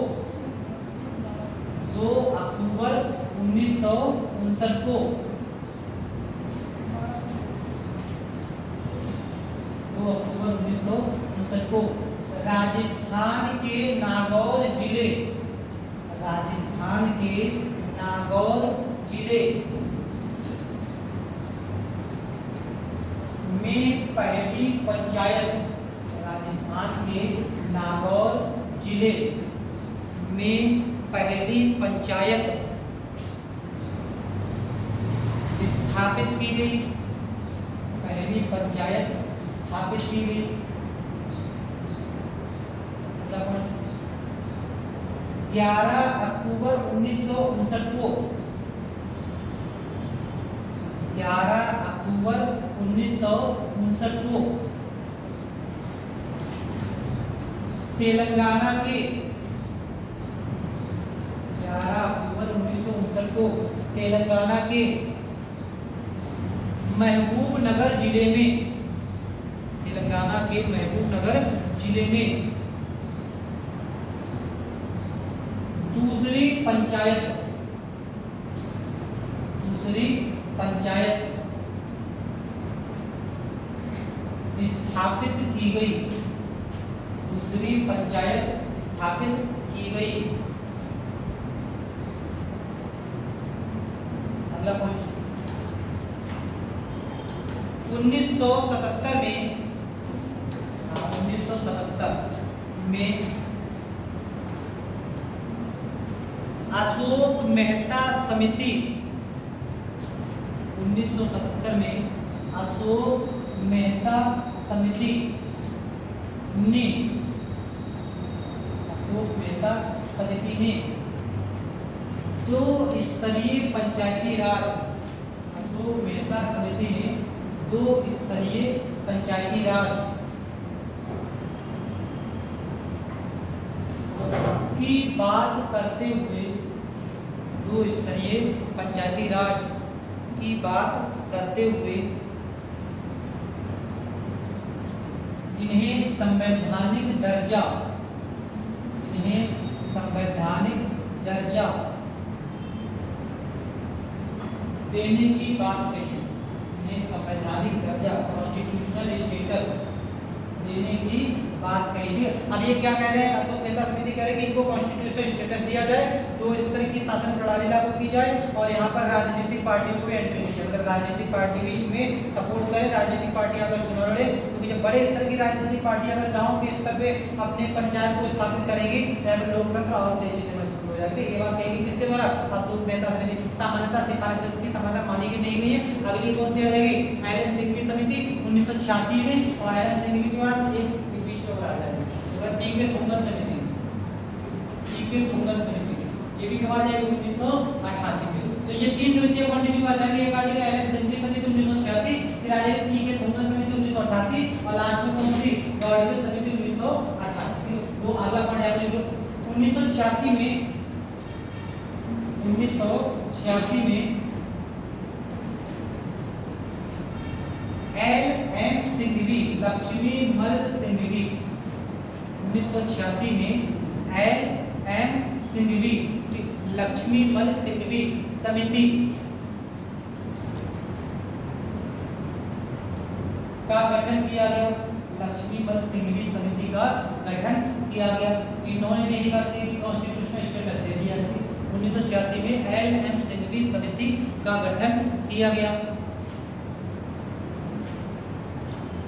2 अक्टूबर 1959 को 2 अक्टूबर 1959 को राजस्थान के नागौर जिले, राजस्थान के नागौर जिले में पहली पंचायत राजस्थान के नागौर जिले में पहली पंचायत स्थापित की गई। पहली पंचायत स्थापित की गई। 11 अक्टूबर 1959 को 11 अक्टूबर 1959 को तेलंगाना के 11 अक्टूबर 1959 को तेलंगाना के महबूबनगर जिले में, तेलंगाना के महबूबनगर जिले में दूसरी पंचायत स्थापित की गई। दूसरी पंचायत स्थापित की गई। अगला पॉइंट 1977 में अशोक मेहता समिति 1977 में अशोक मेहता समिति ने दो स्तरीय पंचायती राज अशोक मेहता समिति ने 2 स्तरीय पंचायती राज की बात करते हुए 2 स्तरीय पंचायती राज की बात करते हुए इन्हें संवैधानिक दर्जा देने की बात कही। इन्हें संवैधानिक दर्जा कॉन्स्टिट्यूशनल स्टेटस देने की बात कही। अब ये क्या कह रहे हैं, अशोक मेहता समिति कह रहे हैं कि इनको कॉन्स्टिट्यूशनल स्टेटस दिया जाए, तो इस तरह की शासन प्रणाली लागू की जाए और यहाँ पर राजनीतिक पार्टियों को एंट्री दी जाए। मतलब राजनीतिक पार्टी में सपोर्ट करे, राजनीतिक पार्टी अगर चुनाव लड़े, क्योंकि जब बड़े स्तर की राजनीतिक पार्टी अगर गाँव के स्तर पे अपने पंचायत को स्थापित करेंगी तो लोकतंत्र और तेजी से मजबूत हो जाएगी। ये बात कहेगी किसके द्वारा, अशोक मेहता समिति। सामान्यतः सिफारिश की समानता मानी गई नहीं गई है। अगली कौन सी रहेगी, एल एम सिंह की समिति 1986 में, और एल एम सिंह के बाद एक पी के थुंगन समिति, ये भी कब आ जाएगी 1988 में। तो ये 3 समितियां कंटिन्यू आ जाएंगी। एक आ जाएगा एल एम सिंह की समिति 1986, फिर आ जाएगी पी के थुंगन समिति 1988 और लास्ट में कौन सी, गौड़गल समिति 1988। वो अगला पॉइंट है अपने 1986 में एल एम सिंघवी, लक्ष्मी मल सिंघवी 1986 में एल एम सिंघवी, लक्ष्मी मल सिंघवी समिति का गठन किया गया। लक्ष्मी मल सिंघवी समिति का गठन किया गया। इन्होंने यही बात कही कि कॉन्स्टिट्यूशनल स्टेटस दे दिया। 1986 में एल एम सिंघवी समिति का गठन किया गया।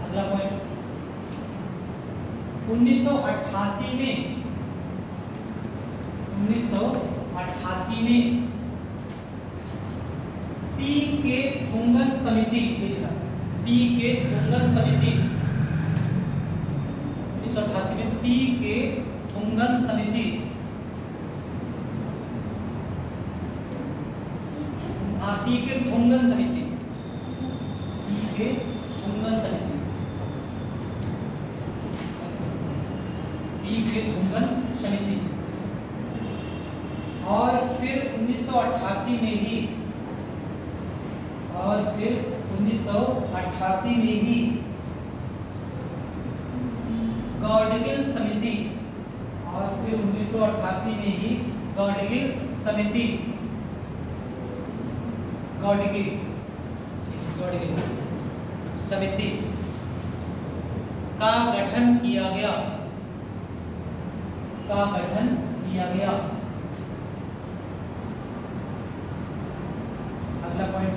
अगला पॉइंट 1988 में पी के थुंगन समिति 1988 में पी के थुंगन समिति और फिर 1988 में ही गौड़गिल समिति, और फिर 1988 में ही गौड़गिल समिति का गठन किया गया। अगला पॉइंट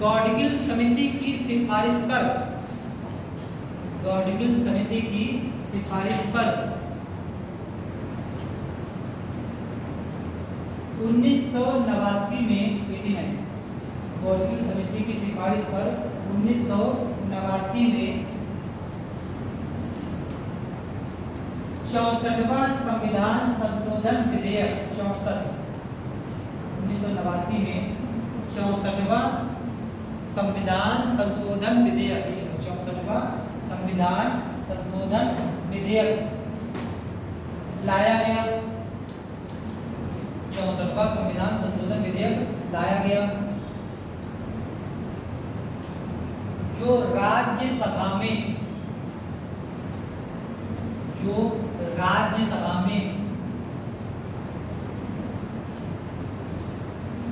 गॉडगिल समिति की सिफारिश पर, गॉडगिल समिति की सिफारिश पर 1989 में 89 गॉडगिल समिति की सिफारिश पर 1989 में 64वां संविधान संशोधन विधेयक 1989 में 64वां संविधान संशोधन विधेयक 64वां संविधान संशोधन विधेयक लाया गया। 64वां संविधान संशोधन विधेयक लाया गया जो राज्यसभा में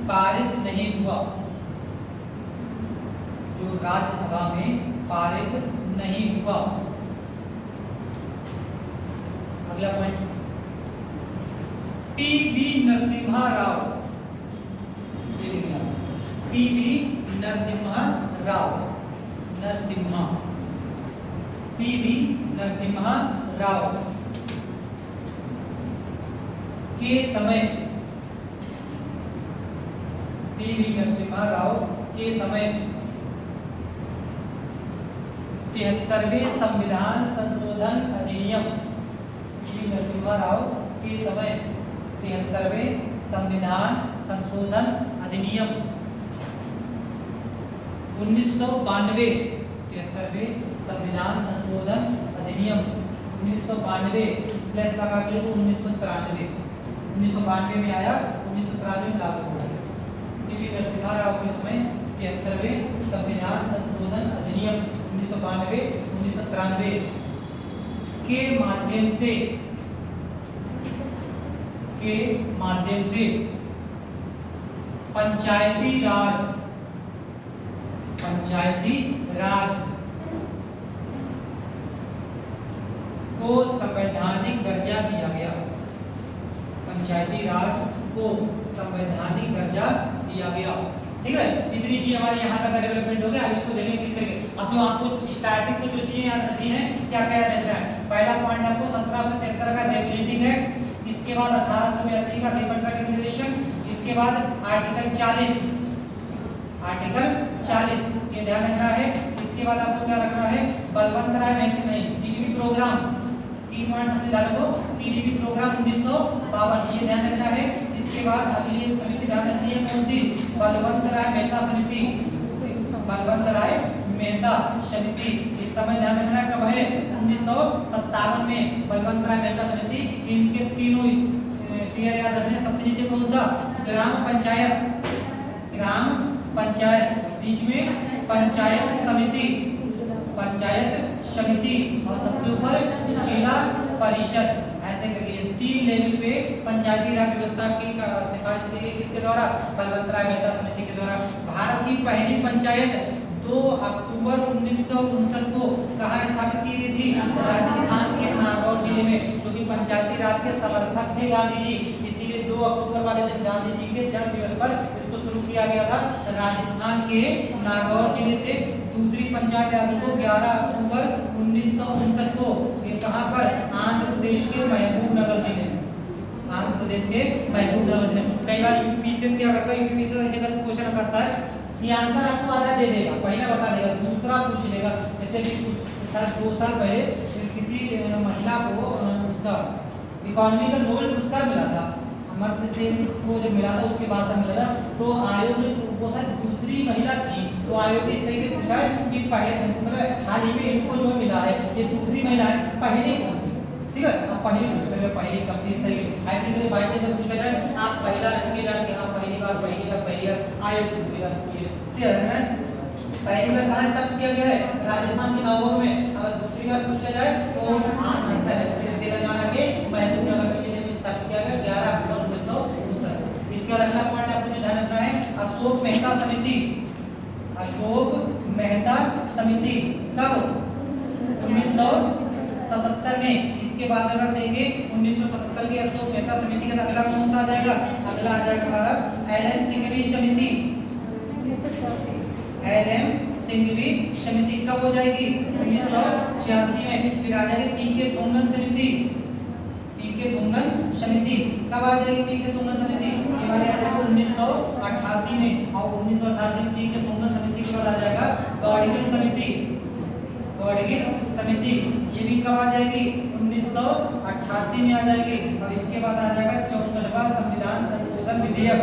पारित नहीं हुआ, जो राज्यसभा में पारित नहीं हुआ। अगला point, PV Narasimha Rao, PV Narasimha Rao, PV Narasimha Rao के समय, पीवी नरसिम्हा राव के समय 73वें संविधान संशोधन अधिनियम, पीवी नरसिम्हा राव के समय 73वें संविधान संशोधन अधिनियम 1992, 73वें संविधान संशोधन अधिनियम 1992 स्लैश लगा के 1992 में आया, 1993 में लागू हुआ। पीवी नरसिम्हा राव के समय 73वें संविधान संशोधन अधिनियम 1992-1993 के माध्यम से पंचायती राज को संवैधानिक दर्जा दिया गया, पंचायती राज को संवैधानिक दर्जा दिया गया। ठीक है, इतनी चीज हमारे यहाँ तक का डेवलपमेंट हो गया। अब इसको देखेंगे किस तरीके। अब जो आपको स्टार्टिंग से जो चीजें याद रखनी है, क्या क्या याद रखना है। पहला पॉइंट आपको 1773 का रेगुलेटिंग एक्ट, इसके बाद 1882 का रिपन का डिक्लेरेशन, इसके बाद आर्टिकल 40 ये ध्यान रखना है। इसके बाद आपको क्या रखना है, बलवंत राय मेहता नहीं, सीडीपी प्रोग्राम, 3 पॉइंट समझ ध्यान रखो। सीडीपी प्रोग्राम 1952 ये ध्यान रखना है। इसके बाद अगली समिति ध्यान रखनी है कौन सी, बलवंत राय मेहता समिति, बलवंत राय मेहता समिति। इस समय ध्यान रखना कब है, 1957 में बलवंत राय मेहता समिति। इनके तीनों टीयर याद रखने। सबसे नीचे कौन सा, ग्राम पंचायत, बीच में पंचायत समिति, और सबसे ऊपर जिला परिषद। ऐसे करके 3 लेवल पे पंचायती राज व्यवस्था की सिफारिश की गई, किसके द्वारा, बलवंत राय मेहता समिति के द्वारा। भारत की पहली पंचायत 2 अक्टूबर 1959 को कहाँ स्थापित की गई थी, राजस्थान के नागौर जिले में, क्योंकि पंचायती राज के समर्थक थे गांधी जी, इसीलिए 2 अक्टूबर वाले दिन गांधी जी के जन्म दिवस पर इसको शुरू किया गया था। राजस्थान के नागौर जिले से दूसरी पंचायत याद को 11 अक्टूबर 1959 को ये कहाँ पर, आंध्र प्रदेश के महबूबनगर जिले में, आंध्र प्रदेश के महबूबनगर जिले में। कई बार यूपीएससी क्या करता है, यूपीएससी ऐसे कर क्वेश्चन करता है, ये आंसर आपको आधा दे देगा, पहला बता देगा, दूसरा पूछ लेगा। जैसे कि 2 साल पहले किसी महिला को उसका इकोनॉमी का नोबेल पुरस्कार मिला था, अमर्त्य सेन को जब मिला था उसके बाद मिला था, तो आयोग ने वो शायद दूसरी महिला थी, तो आयोग ने इस तरीके से पूछा कि पहले मतलब हाल ही में इनको जो मिला है ये दूसरी महिला है, पहले कौन थी। ठीक है, अब पहले कब थी, इस तरीके ऐसे मेरे बाइक से जब पूछा जाए आप पहला रखिए जाए कि हाँ पहली बार आयोग पूछेगा, ठीक है। पहली बार कहाँ स्थापित किया गया है, राजस्थान के नागौर में। अगर दूसरी बार पूछा जाए तो तेलंगाना के महबूबनगर जिले में स्थापित किया गया 11 अक्टूबर 1959। इसका अगला पॉइंट आपको ध्यान रखना है, अशोक मेहता समिति, कब, 1977 में। इसके बाद अगर देंगे 1977 के अशोक मेहता समिति का अगला कौन सा आ जाएगा, अगला आ जाएगा हमारा एलन सिंघवी समिति, LM सिंघवी समिति कब हो जाएगी? 1986 में। फिर आ जाएगी पीके तुंगन समिति। पीके तुंगन समिति कब आ जाएगी? पीके तुंगन समिति ये वाले आ जाएगा 1988 में। और 1988 में पीके तुंगन समिति के बाद आ जाएगा गौड़गिल समिति। गौड़गिल समिति ये भी कब आ जाएगी? 1988 में आ जाएगी। और इसके बाद आ जाएगा 64वां संविधान संशोधन विधेयक।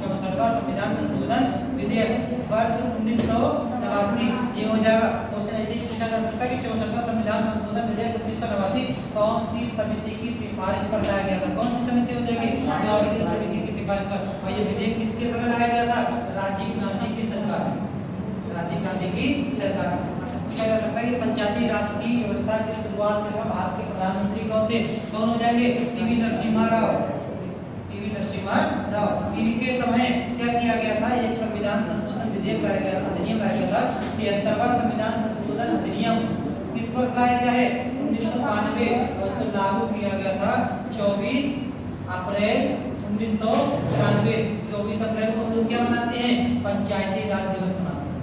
64वां संविधान संशोधन विधेयक वर्ष 1989 ये हो जाएगा। क्वेश्चन ऐसे ही पूछा जा सकता है कि 64वां संविधान संशोधन विधेयक 1989 कौन सी समिति की सिफारिश पर लाया गया था? कौन सी समिति हो जाएगी? गौड़गिल समिति की सिफारिश पर। और ये विधेयक किसके समय लाया गया था? राजीव गांधी की सरकार। राजीव गांधी की सरकार। पूछा जा सकता है कि पंचायती राज की व्यवस्था की शुरुआत के समय भारत के प्रधानमंत्री कौन थे? कौन हो जाएंगे? टीवी नरसिम्हा राव। टीवी नरसिम्हा राव। इनके समय क्या किया गया था? एक संविधान संशोधन विधेयक लाया गया था, अधिनियम लाया गया था। 73वां संविधान संशोधन अधिनियम किस वर्ष लाया गया है? 1992। और इसको लागू किया गया था 24 अप्रैल 1993। 24 अप्रैल को हम लोग क्या मनाते हैं? पंचायती राज दिवस मनाते हैं।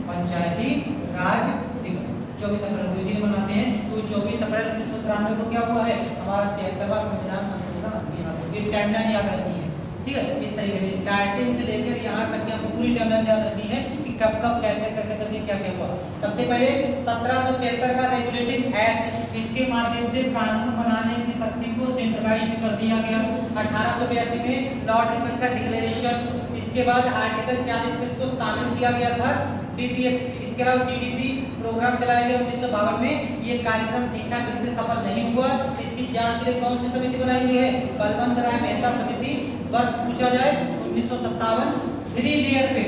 पंचायती राज दिवस 24 अप्रैल को इसी मनाते हैं। तो 24 अप्रैल 1993 को क्या हुआ है? हमारा 73वां संविधान संशोधन अधिनियम। ये टाइमलाइन याद रखनी है, ठीक है? इस तरीके से स्टार्टिंग से लेकर यहाँ तक की आपको पूरी टाइमलाइन याद रखनी है कि कब कब कैसे कैसे करके क्या क्या हुआ। सबसे पहले 1773 का रेगुलेटिंग एक्ट, इसके माध्यम से कानून बनाने की शक्ति को सेंट्रलाइज्ड कर दिया गया। 1882 में लॉर्ड रिपन का डिक्लेरेशन, इसके बाद आर्टिकल 40 में इसको शामिल किया गया था DPS। इसके अलावा CDP प्रोग्राम चलाया गया 1952 में। ये कार्यक्रम ठीक ठाक ढंग से सफल नहीं हुआ। इसकी जांच के लिए कौन सी समिति बनाई गई है? बलवंत राय मेहता समिति। वर्ष पूछा जाए 1957। 3 लेयर पे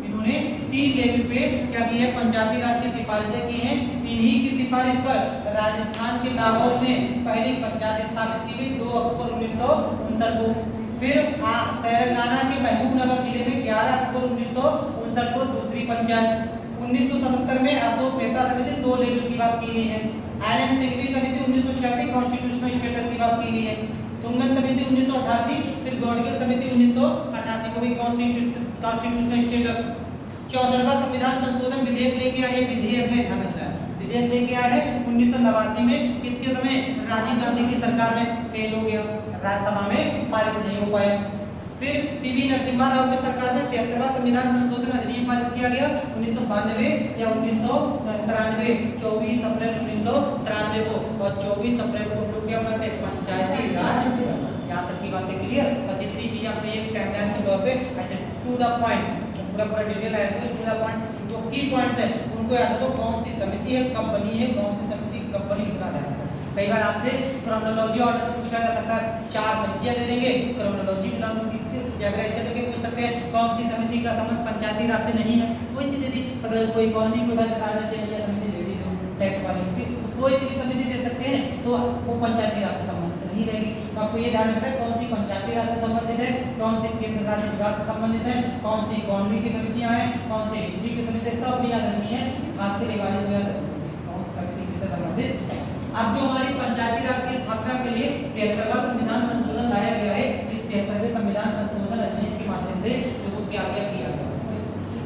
इन्होंने 3 लेवल पे क्या किया है? पंचायती राज की सिफारिशें की हैं। इन्हीं की सिफारिश पर राजस्थान के नागौर में पहली पंचायत स्थापित की गई 2 अक्टूबर 1959 को। फिर तेलंगाना के महबूबनगर जिले में 11 अक्टूबर 1959 को दूसरी पंचायत। 1977 में अशोक मेहता समिति 2 लेवल की बात की गई है। LM सिंघवी समिति 1986 कॉन्स्टिट्यूशनल स्टेटस की बात की गई है। तुंगन समिति 1988। फिर गौड़गिल समिति 1988 को भी कॉन्स्टिट्यूशनल स्टेटस। 64वां संविधान संशोधन विधेयक लेके आए। विधेयक है, ध्यान रखना है, विधेयक लेके आए हैं 1989 में। किसके समय? राजीव गांधी की सरकार में। फेल हो गया, राज्यसभा में पारित नहीं हो पाया। फिर टीवी नरसिम्हा राव की सरकार में 73वां संविधान संशोधन अधिनियम पारित किया गया 1992 या 1993। 24 अप्रैल 1993 को। और 24 अप्रैल को हम लोग क्या मनाते हैं? पंचायती राज दिवस। यहाँ तक की बातें क्लियर? बस इतनी चीजें आपने एक टाइमलाइन के तौर पे अच्छा टू द पॉइंट पूरा डिटेल आया है। टू द पॉइंट जो की पॉइंट्स है उनको याद रखो। कौन सी समिति है, कब बनी है, कौन सी समिति कब बनी, इतना ध्यान रखो। कई बार आपसे क्रोनोलॉजी ऑर्डर पूछा जा सकता है। 4 समितियां दे देंगे, क्रोनोलॉजी का नाम या अगर ऐसे करके पूछ सकते हैं कौन सी समिति का संबंध पंचायती राज से नहीं है, कोई सी दे दी। मतलब कोई इकोनॉमिक विभाग कराना चाहिए समिति दे दी, टैक्स वाली कोई सी समिति दे सकते हैं, तो वो पंचायती राज से संबंधित नहीं रहेगी। तो आपको ये ध्यान रखना है कौन सी पंचायती राज से संबंधित है, कौन सी केंद्र राज्य विभाग से संबंधित है, कौन सी इकोनॉमी की समितियां हैं, कौन सी हिस्ट्री की समिति, सब भी याद रखनी है। खासकर दिवाली में कौन सी समिति से संबंधित। अब जो हमारी पंचायती राज की स्थापना के लिए 73वां संविधान संशोधन लाया गया है, इस 73वें संविधान संशोधन अधिनियम के माध्यम से जो क्या किया गया।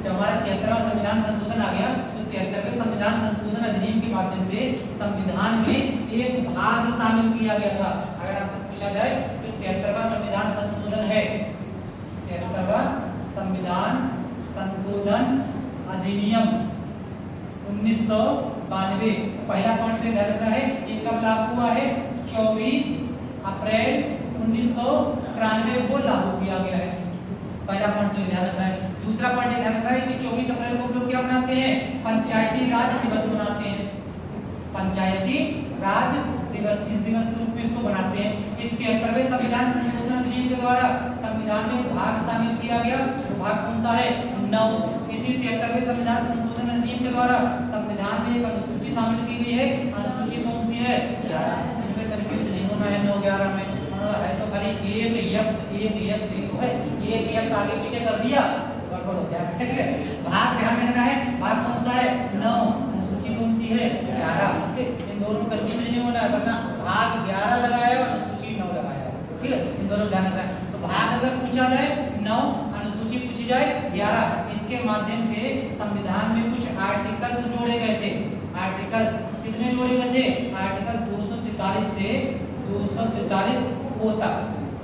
जब हमारा 73वां संविधान संशोधन आ गया तो 73वें संविधान संशोधन अधिनियम के माध्यम से संविधान में एक भाग शामिल किया गया था। अगर आपसे पूछा जाए तो 73वां संविधान संशोधन है, 73वां संविधान संशोधन अधिनियम 1992। पहला पॉइंट से ध्यान रखना है ये कब लागू हुआ है? 24 अप्रैल 1993 को लागू किया गया है। पहला पॉइंट ध्यान रखना है। दूसरा पॉइंट ध्यान रखना है कि 24 अप्रैल को लोग क्या मनाते हैं? पंचायती राज दिवस मनाते हैं। पंचायती राज दिवस, इस दिवस के रूप में इसको बनाते हैं। इस 73वें संविधान संशोधन अधिनियम के द्वारा संविधान में भाग शामिल किया गया। तो भाग कौन सा है? 9। इसी 73वें संविधान संशोधन अधिनियम के द्वारा संविधान में एक अनुसूची शामिल की गई है। अनुसूची कौन सी है? 11। इनमें कंफ्यूज नहीं होना है। 9 11 में है तो खाली एक यक्ष तो है, एक यक्ष आगे पीछे कर दिया गड़बड़ हो गया। ठीक है, भाग ध्यान रखना है। भाग कौन सा है? 9। अनुसूची कौन सी है? 11। इन दोनों में कंफ्यूज नहीं होना है, वरना भाग 11 लगाया और अनुसूची 9 लगाया। ठीक है, इन दोनों ध्यान रखना है। तो भाग अगर पूछा जाए 9, अनुसूची पूछी जाए 11। इसके इसके माध्यम से संविधान में कुछ आर्टिकल्स जोड़े गए थे। आर्टिकल कितने जोड़े गए थे? आर्टिकल 243 से 243 ओ तक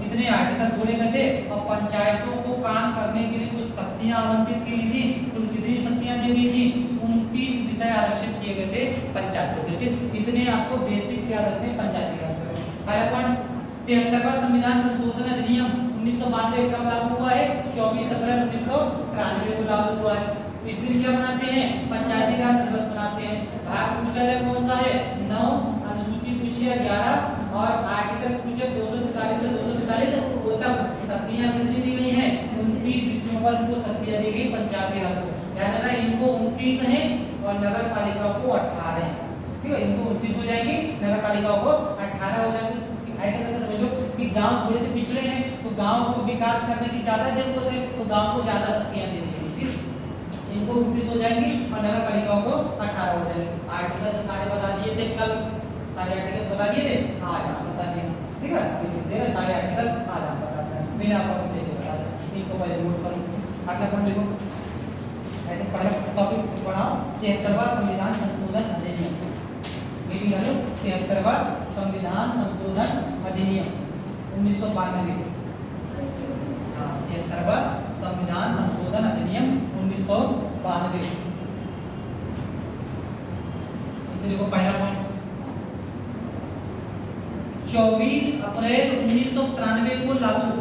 इतने आर्टिकल जोड़े गए थे। और पंचायतों को काम करने के लिए कुछ शक्तियां आवंटित की गई थी। तो कितनी शक्तियां दी गई थी? 29 विषय आरक्षित किए गए थे पंचायतों के लिए। इतने आपको बेसिक याद रखने पंचायती राज में। पहला पॉइंट, 73वां संविधान संशोधन अधिनियम 1992 कब लागू हुआ है? 24 अप्रैल 1993 को लागू हुआ है। इस दिन क्या मनाते हैं? पंचायती राज दिवस मनाते हैं। भाग पूछा है कौन सा है? 9, अनुसूची पूछी है 11 और आर्टिकल पूछे 243 से 243 वो तक शक्तियां कितनी दी गई हैं? 29 विषयों पर इनको शक्तियां दी गई पंचायती राज को। ध्यान रखना इनको 29 है और नगर पालिका को 18 है। ठीक है, इनको 29 हो जाएगी, नगर पालिका को 18 हो जाएगी। ऐसे करके समझ लो कि गांव थोड़े से पिछड़े हैं तो गांव को विकास करने की ज्यादा जरूरत है, तो गांव को ज्यादा शक्तियां देनी चाहिए। इनको 29 हो जाएगी और नगर पालिका को 18 हो जाएगी। आर्टिकल सारे बता दिए थे कल, सारे आर्टिकल बता दिए थे आज आप बता दिए। ठीक है, ये सारे आर्टिकल आज आप बताते हैं, बिना पढ़े देखे बता दें। इनको पहले नोट करो। अगला पॉइंट देखो, ऐसे पढ़ा टॉपिक पढ़ाओ 73वां संविधान संशोधन अधिनियम। ये भी डालो 73वां संविधान संशोधन अधिनियम 1992। हाँ, 73वां संविधान संशोधन अधिनियम 1992। इसे देखो पहला पॉइंट, 24 अप्रैल 1993 को लागू।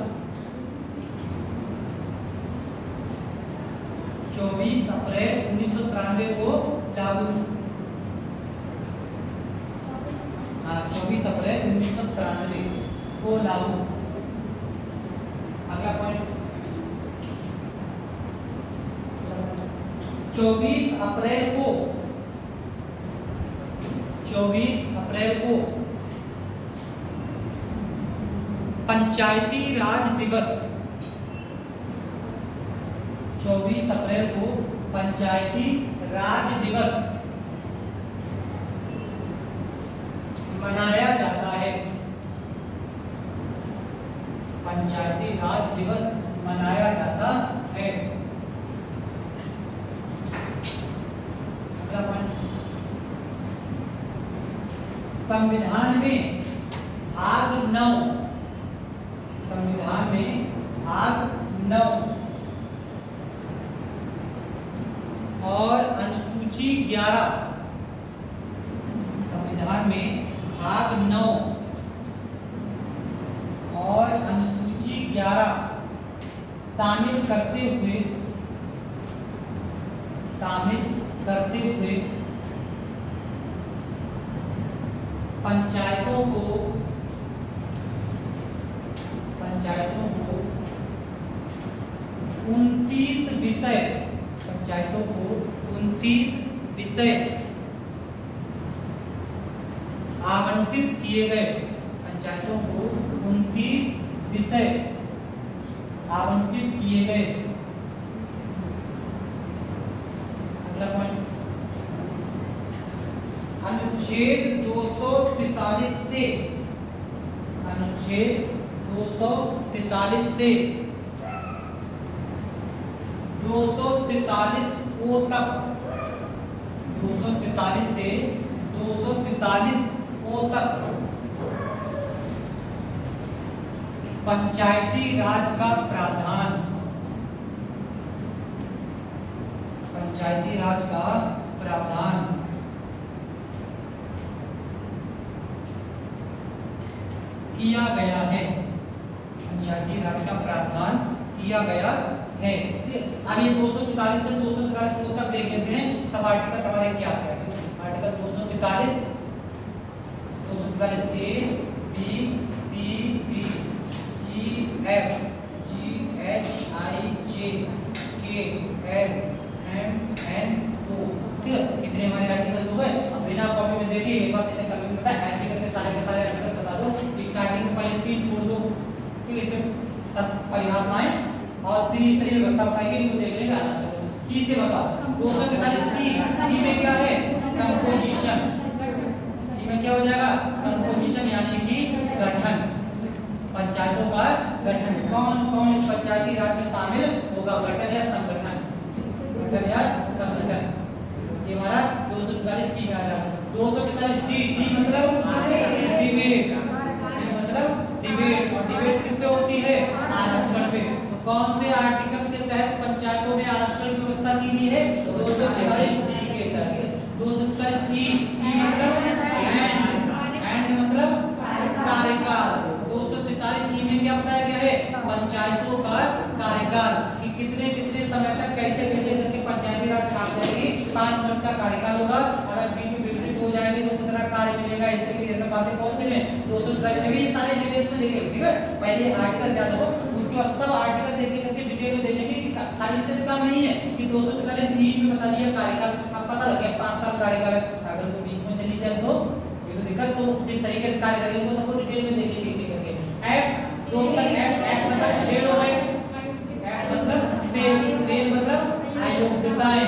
24 अप्रैल 1993 को लागू। 24 अप्रैल 1993 को लागू। अगला पॉइंट, 24 अप्रैल को 24 अप्रैल को पंचायती राज दिवस। 24 अप्रैल को पंचायती राज दिवस मनाया जाता है। पंचायती राज दिवस मनाया जाता है। संविधान में भाग 9, संविधान में भाग 9 और अनुसूची 11, संविधान में भाग 9 और अनुसूची 11 शामिल करते हुए पंचायतों को 29 विषय, पंचायतों को 29 विषय आवंटित किए गए। पंचायतों को 29 विषय आवंटित किए गए। अगला पॉइंट, अनुच्छेद 243 से, अनुच्छेद 243 से 243 ओ तक, 243 से 243 ओ तक पंचायती राज का प्रावधान, पंचायती राज का प्रावधान किया गया है। पंचायती राज का प्रावधान किया गया है। अब ये 243 से 243 को तक देख लेते हैं। सब आर्टिकल हमारे क्या है? Article 243 A B C D E F G H I J K L M N O. ठीक है, कितने हमारे आर्टिकल हो गए? अब बिना कॉपी में देखिए एक बार कैसे करना पड़ता है। ऐसे करके सारे के सारे आर्टिकल बता दो। स्टार्टिंग में पहले 3 छोड़ दो, फिर इसमें सब परिभाषाएं और 3 तरीके व्यवस्था बताएंगे, इनको देख लेंगे आराम से। सी से बताओ 243 सी में क्या है? कंपोजिशन। सी में क्या हो जाएगा? कंपोजिशन यानी कि गठन, पंचायतों का गठन। कौन कौन पंचायती राज में शामिल होगा? गठन या संगठन? गठन या संगठन। ये हमारा 243 सी में आ रहा है। 243 डी, डी मतलब डिबेट, मतलब डिबेट, और डिबेट किस पे होती है? आरक्षण पे। तो कौन से आर्टिकल के तहत पंचायतों में आरक्षण की व्यवस्था की गई है? 243 डी के तहत। 243 ई, ई मतलब एंड मतलब कार्यकाल। 243 ई में क्या बताया गया है? पंचायतों का कार्यकाल, कि कितने कितने समय तक कैसे कैसे करके पंचायती राज काम करेगी। 5 वर्ष का कार्यकाल होगा, अगर बीच में विघटित हो जाएगी तो कितना कार्य मिलेगा, इस तरीके की सब बातें कौन सी हैं? 243 में ये सारे डिटेल्स में देखेंगे, ठीक है। पहले आर्टिकल याद रखो, उसके बाद सब आर्टिकल एक एक करके डिटेल में देखेंगे कि खाली इतना काम नहीं है कि 243 बीच में बता दिया कार्यकाल, अब पता लग गया 5 साल कार्यकाल है, अगर वो बीच में चली जाए तो ये तो दिक्कत। तो इस तरीके से कार्य करेंगे, वो सबको डिटेल में देखेंगे एक एक करके। एक्ट 243 एक्ट मतलब डेड हो गए, एक्ट मतलब फेल मतलब अयोग्यताएं,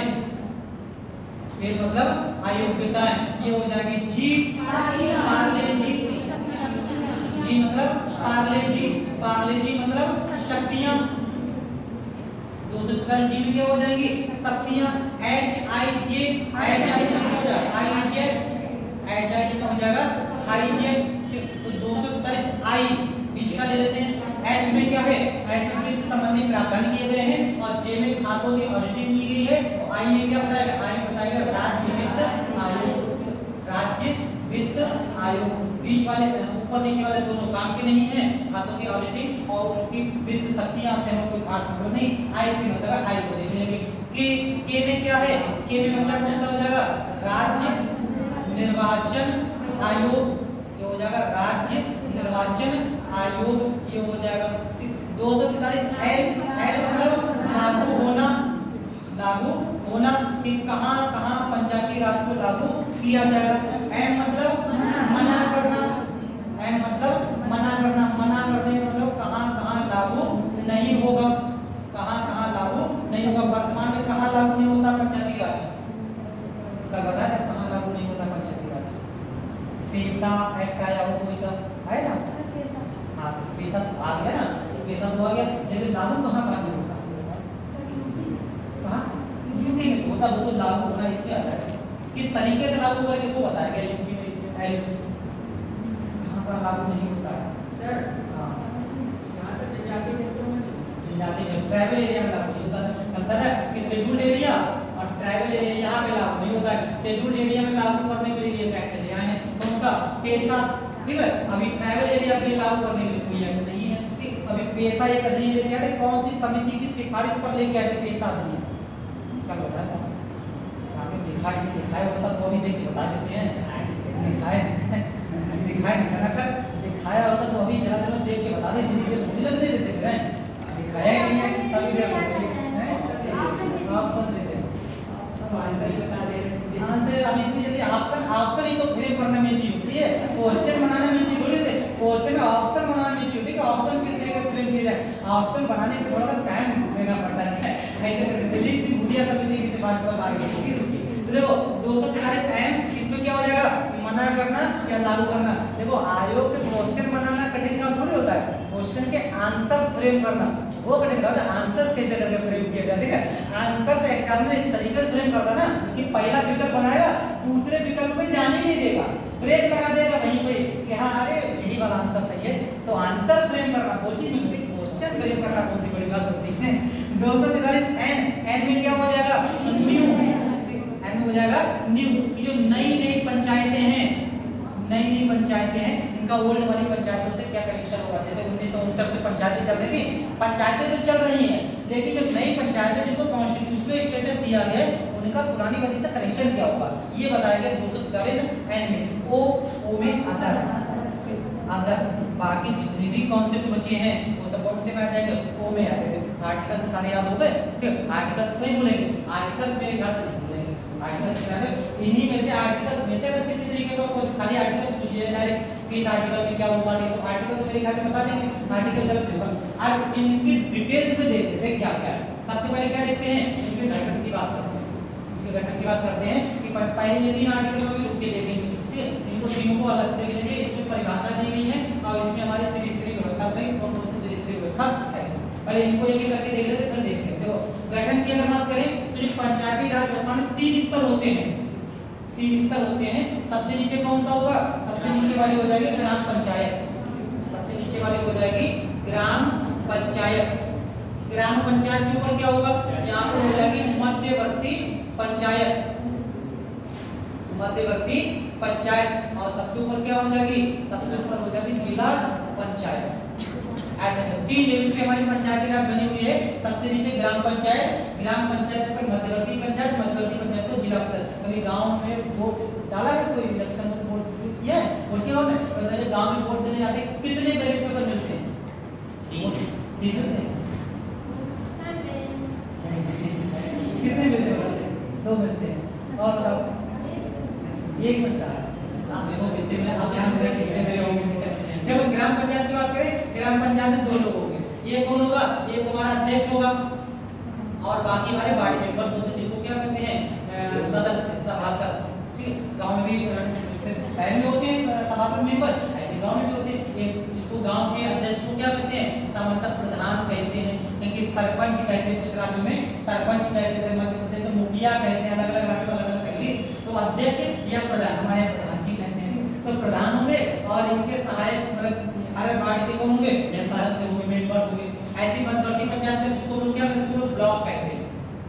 फेल मतलब अयोग्यताएं, ये हो जाएगी जी पार्ले जी, जी मतलब पार्ले जी, पार्ले जी मतलब शक्तियां। 243 जी में क्या हो जाएगी? शक्तियां। H I J, H I जे क्या हो जाएगा? आई जे, एच आई जे क्या हो जाएगा? आई जे। तो 243 आई बीच का ले लेते हैं। एच में क्या है? एच में वित्त संबंधी प्रावधान किए गए हैं, और जे में खातों की ऑडिटिंग की गई है, और आई में क्या बताएगा? आई में बताएगा राज्य वित्त आयोग, राज्य वित्त आयोग। बीच वाले ऊपर नीचे वाले दोनों काम के नहीं है, खातों की ऑडिटिंग और उनकी वित्त शक्तियां से हमें कोई खास मतलब नहीं। आई से मतलब आई को देख लेंगे। के में क्या है? के में मतलब कौन सा हो जाएगा? राज्य निर्वाचन आयोग, ये हो जाएगा राज्य निर्वाचन आयोग, ये हो जाएगा। 243 एल, एल मतलब लागू होना, लागू होना, कि कहां कहां पंचायती राज को लागू किया जाएगा। एम मतलब मना करना, एम मतलब मना करना, मना करने का मतलब कहां कहां लागू नहीं होगा, कहां कहां लागू नहीं होगा। वर्तमान में कहां लागू नहीं होता पंचायती राज? कल बता दे कहां लागू नहीं होता पंचायती राज। पैसा एक्ट आया हो, कोई सा है ना? हाँ, पैसा तो आ गया ना, तो पैसा तो आ गया, लेकिन लागू कहां कहां नहीं होता? कहां? यूपी में होता, वो तो लागू होना इसमें आता है। किस तरीके से लागू करेंगे वो बताया गया यूपी में, इसमें कहां पर लागू नहीं होता है। हां, यहां तक जनजाति क्षेत्रों में, जनजाति क्षेत्र ट्राइबल एरिया में लागू होता है कि शेड्यूल्ड एरिया और ट्राइबल एरिया यहाँ पे लागू नहीं होता है। शेड्यूल्ड एरिया में लागू करने के लिए एक्ट ले आए हैं, कौन सा? पैसा, ठीक है। अभी ट्राइबल एरिया पे लागू करने के लिए कोई एक्ट नहीं है, ठीक। अभी पैसा एक अधिनियम लेके आए, कौन सी समिति की सिफारिश पर लेके आए पैसा अधिनियम? कल बताया था, आपने दिखाया होता तो अभी देख के बता देते हैं। दिखाया होता तो अभी जरा जरा देख के बता देते, थोड़ी लग देते हैं। दिखाया ही नहीं है, अभी ऑप्शन देते हैं, आंसर ही बता दे रहे हैं। आंसर अभी इतनी जल्दी ऑप्शन ही तो फ्रेम करने में चाहिए होती है, क्वेश्चन बनाने में चाहिए होती है। क्वेश्चन में ऑप्शन बनाने में चाहिए होती है, ऑप्शन किस तरीके से फ्रेम किया जाए। ऑप्शन बनाने में थोड़ा सा टाइम देना पड़ता है, ऐसे दिलीप सिंह भूटिया समिति की बात पर आगे देखो। 243 एम, इसमें क्या हो जाएगा? मना करना या लागू करना। देखो आयोग के क्वेश्चन बनाना कठिन काम थोड़ी होता है, क्वेश्चन के आंसर फ्रेम करना वो कठिन होता है। आंसर कैसे करके फ्रेम किया जाता है? आंसर से एग्जामिनर इस तरीके से फ्रेम करता ना कि पहला विकल्प बनाएगा, दूसरे विकल्प पे जाने नहीं देगा, ब्रेक लगा देगा वहीं पे कि हाँ अरे यही वाला आंसर सही है। तो आंसर फ्रेम करना वो चीज मिलती, क्वेश्चन फ्रेम करना कौन सी बड़ी बात होती है। 243 एन, एन में क्या हो जाएगा? न्यू, एन हो जाएगा न्यू। जो नई नई पंचायतें हैं, नई नई पंचायतें हैं, इनका ओल्ड वाली पंचायतों से क्या कनेक्शन होगा? जैसे 1959 से पंचायतें चल रही थी, पंचायतें तो चल रही हैं, लेकिन जो नई पंचायतें जिनको कॉन्स्टिट्यूशनल स्टेटस दिया गया है उनका पुरानी वाली से कनेक्शन क्या होगा ये बताया गया 243 एन में। ओ में आदर्श, आदर्श, बाकी जितने भी कॉन्सेप्ट बचे हैं वो सब कौन से में आ जाएंगे? ओ में आ जाएंगे। आर्टिकल से सारे याद हो गए, ठीक है। आर्टिकल्स नहीं भूलेंगे, आर्टिकल्स मेरे ख्याल से नहीं भूलेंगे। आर्टिकल्स क्या है? इन्हीं में से आर्टिकल्स में से अगर किसी तरीके का कुछ खाली आर्टिकल पूछ लिया जाए कि इस आर्टिकल में क्या होगा, आर्टिकल तो मेरे ख्याल में बता देंगे, आर्टिकल का प्रिंसिपल। आज इनकी डिटेल्स में देखते हैं क्या क्या है। सबसे पहले क्या देखते हैं? इनके गठन की बात करते हैं, इनके गठन की बात करते हैं कि पहले 3 आर्टिकल में भी रुक के देखेंगे, ठीक है। इनको तीनों को अलग से देख लेंगे, इसमें परिभाषा दी गई है और इसमें हमारी त्रिस्तरीय व्यवस्था है और कौन सी त्रिस्तरीय व्यवस्था है। पहले इनको एक एक करके देख लेते हैं, फिर देखते हैं। देखो गठन की अगर बात करें तो ये पंचायती राज व्यवस्था में 3 स्तर होते हैं, 3 स्तर होते हैं। सबसे नीचे कौन सा होगा? सबसे नीचे वाली हो जाएगी ग्राम पंचायत, सबसे नीचे वाली हो जाएगी ग्राम पंचायत। ग्राम पंचायत के ऊपर क्या होगा? यहाँ पर हो जाएगी मध्यवर्ती पंचायत, मध्यवर्ती पंचायत। और सबसे ऊपर क्या हो जाएगी? सबसे ऊपर हो जाएगी जिला पंचायत। ऐसे 3 लेवल पे हमारी पंचायती राज बनी हुई है। सबसे नीचे ग्राम पंचायत, ग्राम पंचायत पर मध्यवर्ती पंचायत, मध्यवर्ती पंचायत को जिला पंचायत। कभी गांव में वोट डाला है, कोई इलेक्शन में वोट किया है? वोट किया होगा। तो गांव में वोट देने जाते हैं, कितने बैलेट पेपर मिलते हैं? 3 मिलते हैं। कितने मिलते हैं? 2 मिलते हैं। और बताओ, 1 मिलता है। आप देखो कितने में आप ध्यान रखें कितने में होंगे। जब ग्राम पंचायत की बात करें, ग्राम पंचायत में 2 लोग होंगे। ये कौन होगा? ये तुम्हारा अध्यक्ष होगा और बाकी हमारे वार्ड मेंबर्स होते हैं, जिनको क्या कहते हैं? सदस्य, सभासद। ठीक है, गांव में भी शहर में होते हैं सभासद मेंबर, ऐसे गांव में भी होते हैं। इसको गांव के अध्यक्ष को क्या कहते हैं? सामान्यतः प्रधान कहते हैं, लेकिन सरपंच कहते हैं, कुछ राज्यों में सरपंच कहते हैं, मध्य प्रदेश में मुखिया कहते हैं, अलग अलग राज्यों में अलग अलग कहते हैं। तो अध्यक्ष या प्रधान, हमारे प्रधान जी कहते हैं। तो प्रधान होंगे और इनके सहायक मतलब हर वार्ड के कौन होंगे? या सदस्य होंगे, मेंबर्स होंगे। ऐसी मध्यवर्ती पंचायत में जिसको लोग क्या कहते हैं? इसको ब्लॉक कहते हैं।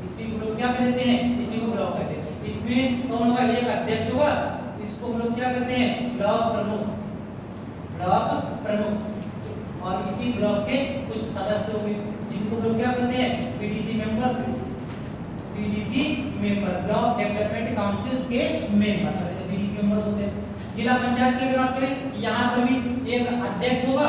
इसी को लोग क्या कहते हैं? इसी को ब्लॉक कहते हैं। इसमें कौन होगा? एक अध्यक्ष होगा, इसको हम लोग क्या कहते हैं? ब्लॉक प्रमुख, ब्लॉक प्रमुख। और इसी ब्लॉक के कुछ सदस्य होंगे, जिनको लोग क्या कहते हैं? PDC members, PDC member, block development council के मेंबर, पीडीसी मेंबर्स होते हैं। जिला पंचायत की अगर बात करें, यहाँ पर भी एक अध्यक्ष होगा,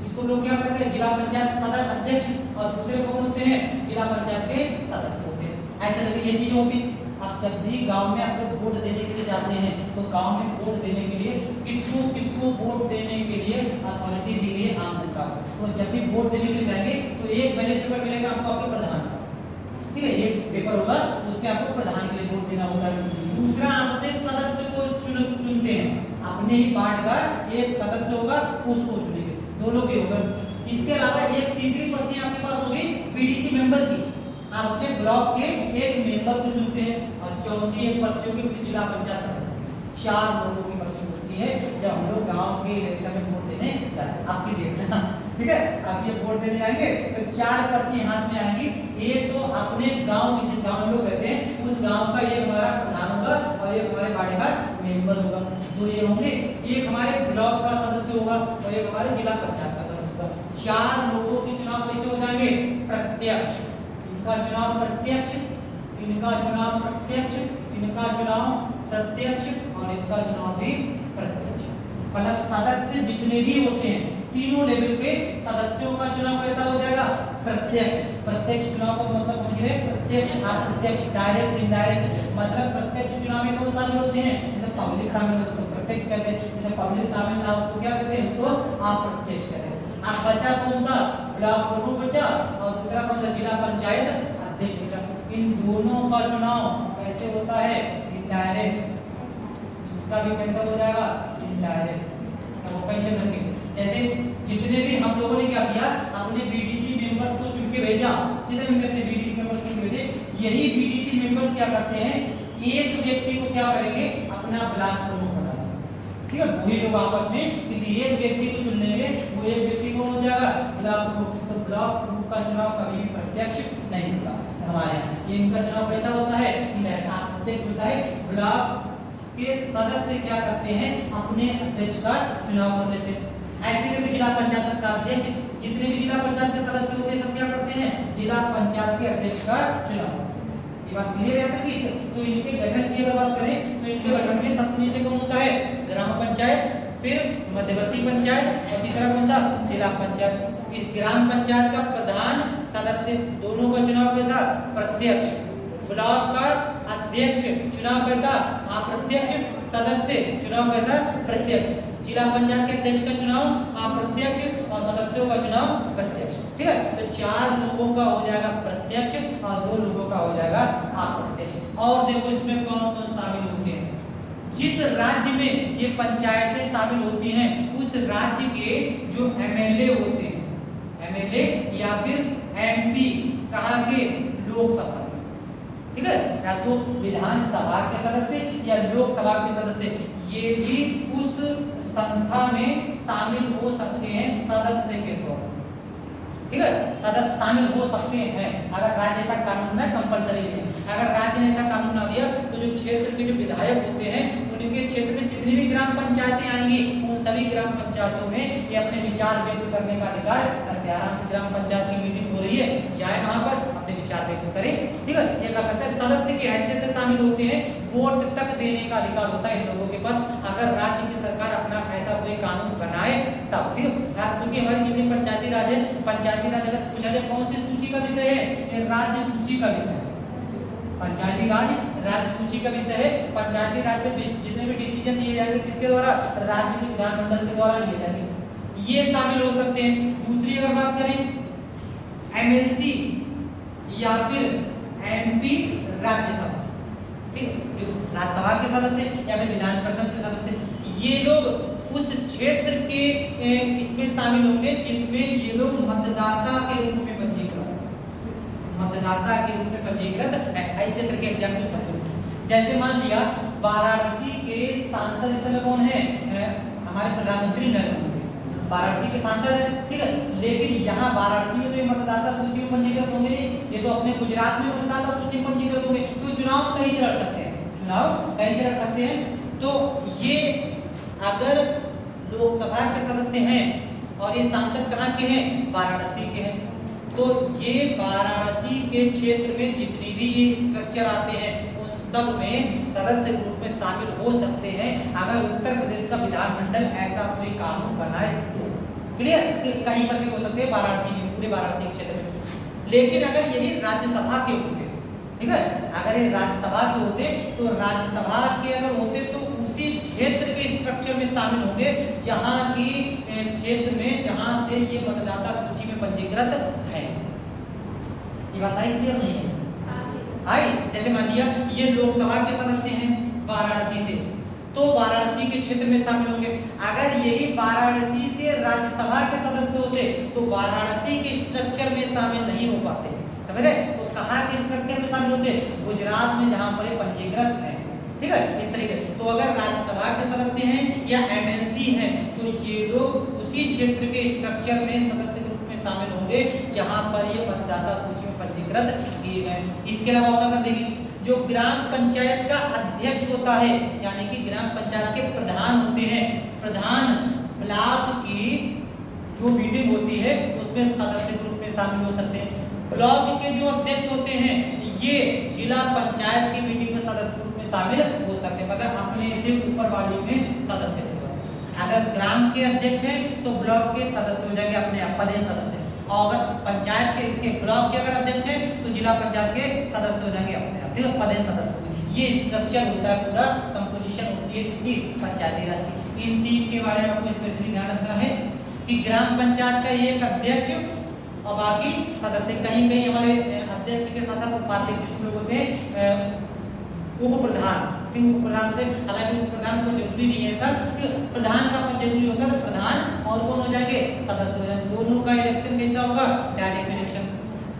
जिसको लोग क्या कहते हैं? जिला पंचायत सदस्य अध्यक्ष। और दूसरे कौन होते हैं? जिला पंचायत के सदस्य होते हैं। ऐसे करके ये चीजें होती। आप जब भी गांव में आप लोग वोट देने के लिए जाते हैं, तो गांव में वोट देने के लिए किसको किसको वोट देने के लिए अथॉरिटी दी गई है? आम जनता को। तो जब भी वोट देने के लिए जाएंगे तो एक बैलेट पेपर मिलेगा आपको आपके प्रधान का, ठीक है, एक पेपर होगा, उसमें आपको प्रधान के लिए वोट देना होगा। दूसरा, अपने सदस्य को चुनते हैं, अपने ही वार्ड का एक सदस्य होगा, उसको चुनेंगे, 2 लोग ही होगा। इसके अलावा एक तीसरी पर्ची आपके पास होगी पीडीसी मेंबर की, आप अपने ब्लॉक के एक मेंबर को चुनते हैं। और चौथी एक पर्ची होगी जिला पंचायत सदस्य। 4 लोगों की पर्ची होती है जब हम लोग गांव के इलेक्शन में वोट देने जाते हैं। आपकी देखना, ठीक है, आप ये वोट देने जाएंगे तो 4 पर्ची हाथ में आएंगी। एक तो अपने गांव में, जिस गांव में लोग रहते हैं उस गांव का एक हमारा प्रधान होगा और एक हमारे वार्ड का मेंबर होगा, 2 ये होंगे। एक हमारे ब्लॉक का सदस्य होगा और एक हमारे जिला पंचायत का सदस्य होगा। 4 लोगों के चुनाव कैसे हो जाएंगे? प्रत्यक्ष। इनका चुनाव प्रत्यक्ष, इनका चुनाव प्रत्यक्ष, इनका चुनाव प्रत्यक्ष और इनका चुनाव भी प्रत्यक्ष। मतलब सदस्य जितने भी होते हैं तीनों लेवल पे सदस्यों का चुनाव कैसा हो जाएगा? प्रत्यक्ष। प्रत्यक्ष चुनाव का मतलब समझ रहे? प्रत्यक्ष, अप्रत्यक्ष, डायरेक्ट, इनडायरेक्ट। मतलब प्रत्यक्ष चुनाव में कौन शामिल होते हैं? जैसे पब्लिक शामिल होते हैं उसको प्रत्यक्ष कहते हैं, जैसे पब्लिक शामिल ना उसको क्या कहते हैं? उसको अप्रत्यक्ष कहते हैं। अब बचा कौन सा? ब्लॉक प्रमुख बचा और दूसरा कौन सा? जिला पंचायत अध्यक्ष बचा। इन दोनों का चुनाव कैसे होता है? इनडायरेक्ट। इसका भी कैसा हो जाएगा? इनडायरेक्ट। तो कैसे करके, जैसे जितने भी हम लोगों ने क्या किया, अपने बीडीसी मेंबर्स को चुन के भेजा, जितने भी अपने बीडीसी मेंबर्स चुन के भेजे, यही बीडीसी मेंबर्स क्या करते हैं? एक व्यक्ति को क्या करेंगे? अपना ब्लॉक प्रमुख बना देंगे, ठीक है। वही लोग आपस में किसी एक व्यक्ति को चुन लेंगे, वो एक व्यक्ति कौन हो जाएगा? ब्लॉक प्रमुख। तो ब्लॉक प्रमुख का चुनाव कभी भी प्रत्यक्ष नहीं होता हमारे यहाँ। ये इनका चुनाव कैसा होता है? प्रत्यक्ष होता है। ब्लॉक के सदस्य क्या करते हैं? अपने अध्यक्ष का चुनाव कर लेते हैं। ऐसे करके जिला पंचायत का अध्यक्ष, जितने भी जिला पंचायत के सदस्य होते हैं सब क्या करते हैं? जिला पंचायत के अध्यक्ष का चुनाव। ये बात क्लियर है तक की? तो इनके गठन की अगर बात करें तो इनके गठन में सबसे नीचे कौन होता है? ग्राम पंचायत, फिर मध्यवर्ती पंचायत और तीसरा कौन सा? जिला पंचायत। इस ग्राम पंचायत का प्रधान, सदस्य दोनों का चुनाव कैसा? प्रत्यक्ष। ब्लॉक का अध्यक्ष चुनाव कैसा? अप्रत्यक्ष। सदस्य चुनाव कैसा? प्रत्यक्ष। जिला पंचायत के अध्यक्ष का चुनाव अप्रत्यक्ष और सदस्यों का चुनाव प्रत्यक्ष, ठीक है। तो 4 लोगों का हो जाएगा प्रत्यक्ष और 2 लोगों का हो जाएगा अप्रत्यक्ष। और देखो इसमें कौन कौन शामिल होते हैं? जिस राज्य में ये पंचायतें शामिल होती हैं उस राज्य के जो एमएलए होते हैं, एमएलए या फिर एमपी, कहाँ के? लोकसभा, ठीक है, या तो विधानसभा के सदस्य या लोकसभा के सदस्य, ये भी उस संस्था में शामिल हो सकते हैं सदस्य के तौर पर। ठीक है, सदस्य शामिल हो सकते हैं अगर राज्य ऐसा कानून ना कंपलसरी है। अगर राज्य ने ऐसा कानून ना दिया तो जो क्षेत्र के जो विधायक होते हैं उनके क्षेत्र में जितनी भी ग्राम पंचायतें आएंगी उन सभी ग्राम पंचायतों में ये अपने विचार व्यक्त करने का अधिकार रखते हैं। आराम से ग्राम पंचायत की मीटिंग हो रही है, जाए वहां पर अपने विचार व्यक्त करें। ठीक है, ये कर सकते हैं। सदस्य की हैसियत से शामिल होते हैं, वोट तक देने का अधिकार होता है इन लोगों के पास अगर राज्य की सरकार अपना ऐसा कोई कानून बनाए तब। ठीक है, क्योंकि हमारी जितनी पंचायती राज है, पंचायती राज अगर पूछा जाए कौन सी सूची का विषय है, ये राज्य सूची का विषय है। पंचायती राज राज्य सूची का विषय है। पंचायती राज में जितने भी डिसीजन लिए जाएंगे किसके द्वारा, राज्य के विधानमंडल के द्वारा लिए जाएंगे, ये शामिल हो सकते हैं। दूसरी अगर बात करें एमएलसी या फिर एमपी राज्यसभा, ठीक, जो राज्यसभा के सदस्य या फिर विधान परिषद के सदस्य, ये लोग उस क्षेत्र के इसमें शामिल होंगे जिसमें ये लोग मतदाता के रूप में पंजीकृत है। ऐसे तरह के एग्जाम्पल सकते, जैसे मान लिया वाराणसी के सांसद इस समय कौन है, हमारे प्रधानमंत्री नरेंद्र मोदी वाराणसी के सांसद है। ठीक है, लेकिन यहाँ वाराणसी में तो ये मतदाता सूची में पंजीकृत होंगे नहीं, ये तो अपने गुजरात में मतदाता सूची में पंजीकृत होंगे, तो चुनाव कहीं से लड़ सकते हैं। तो ये अगर लोकसभा के सदस्य हैं और ये सांसद कहाँ के हैं, वाराणसी के हैं, तो ये वाराणसी के क्षेत्र में जितनी भी ये स्ट्रक्चर आते हैं उन सब में सदस्य के रूप में शामिल हो सकते हैं अगर उत्तर प्रदेश का विधानमंडल ऐसा कोई कानून बनाए तो। क्लियर, कहीं पर भी हो सकते हैं, वाराणसी में, पूरे वाराणसी के क्षेत्र में। लेकिन अगर यही राज्यसभा के होते, ठीक है, अगर ये राज्यसभा के होते तो राज्यसभा के अगर होते तो उसी क्षेत्र के स्ट्रक्चर में शामिल होंगे जहां की क्षेत्र में जहां से ये मतदाता सूची में पंजीकृत है। ये बात आई क्लियर नहीं है? आई, जैसे मान लिया ये लोकसभा के सदस्य हैं वाराणसी से, तो वाराणसी के क्षेत्र में शामिल होंगे। अगर यही वाराणसी से राज्यसभा के सदस्य होते तो वाराणसी के स्ट्रक्चर में शामिल नहीं हो पाते, समझ रहे? तो कहाँ के स्ट्रक्चर में शामिल होते, गुजरात में जहां पर पंजीकृत है। ठीक है, इस तरीके से। तो अगर राज्यसभा के सदस्य हैं या एमएलसी हैं तो ये लोग उसी क्षेत्र के स्ट्रक्चर में सदस्य के रूप में शामिल होंगे जहां पर ये मतदाता सूची में पंजीकृत किए गए। इसके अलावा और अगर देखें जो ग्राम पंचायत का अध्यक्ष होता है, यानी कि ग्राम पंचायत के प्रधान होते हैं, प्रधान ब्लॉक की जो मीटिंग होती है उसमें सदस्य के रूप में शामिल हो सकते हैं। ब्लॉक के जो अध्यक्ष होते हैं ये जिला पंचायत की मीटिंग में सदस्य के रूप में शामिल हो सकते हैं, मतलब अपने से ऊपर वाली में सदस्य होते हैं। अगर ग्राम के अध्यक्ष हैं तो ब्लॉक के सदस्य हो जाएंगे अपने पदेन सदस्य, और अगर पंचायत के इसके ब्लॉक के अगर अध्यक्ष हैं तो जिला पंचायत के सदस्य हो जाएंगे अपने आप, ठीक है, पदेन सदस्य। ये स्ट्रक्चर होता है, पूरा कंपोजिशन होती है इसकी पंचायती राज की। इन तीन के बारे में आपको स्पेशली ध्यान रखना है कि ग्राम पंचायत का एक अध्यक्ष और बाकी सदस्य। कहीं कहीं हमारे अध्यक्ष के साथ साथ उपाध्यक्ष लोग होते हैं, उप प्रधान, ठीक, उप प्रधान होते हैं। हालांकि उप प्रधान को जरूरी नहीं है सर, प्रधान का पद जरूरी होता है, तो प्रधान और कौन हो जाएंगे, सदस्य हो जाएंगे। दोनों का इलेक्शन कैसा होगा, डायरेक्ट इलेक्शन।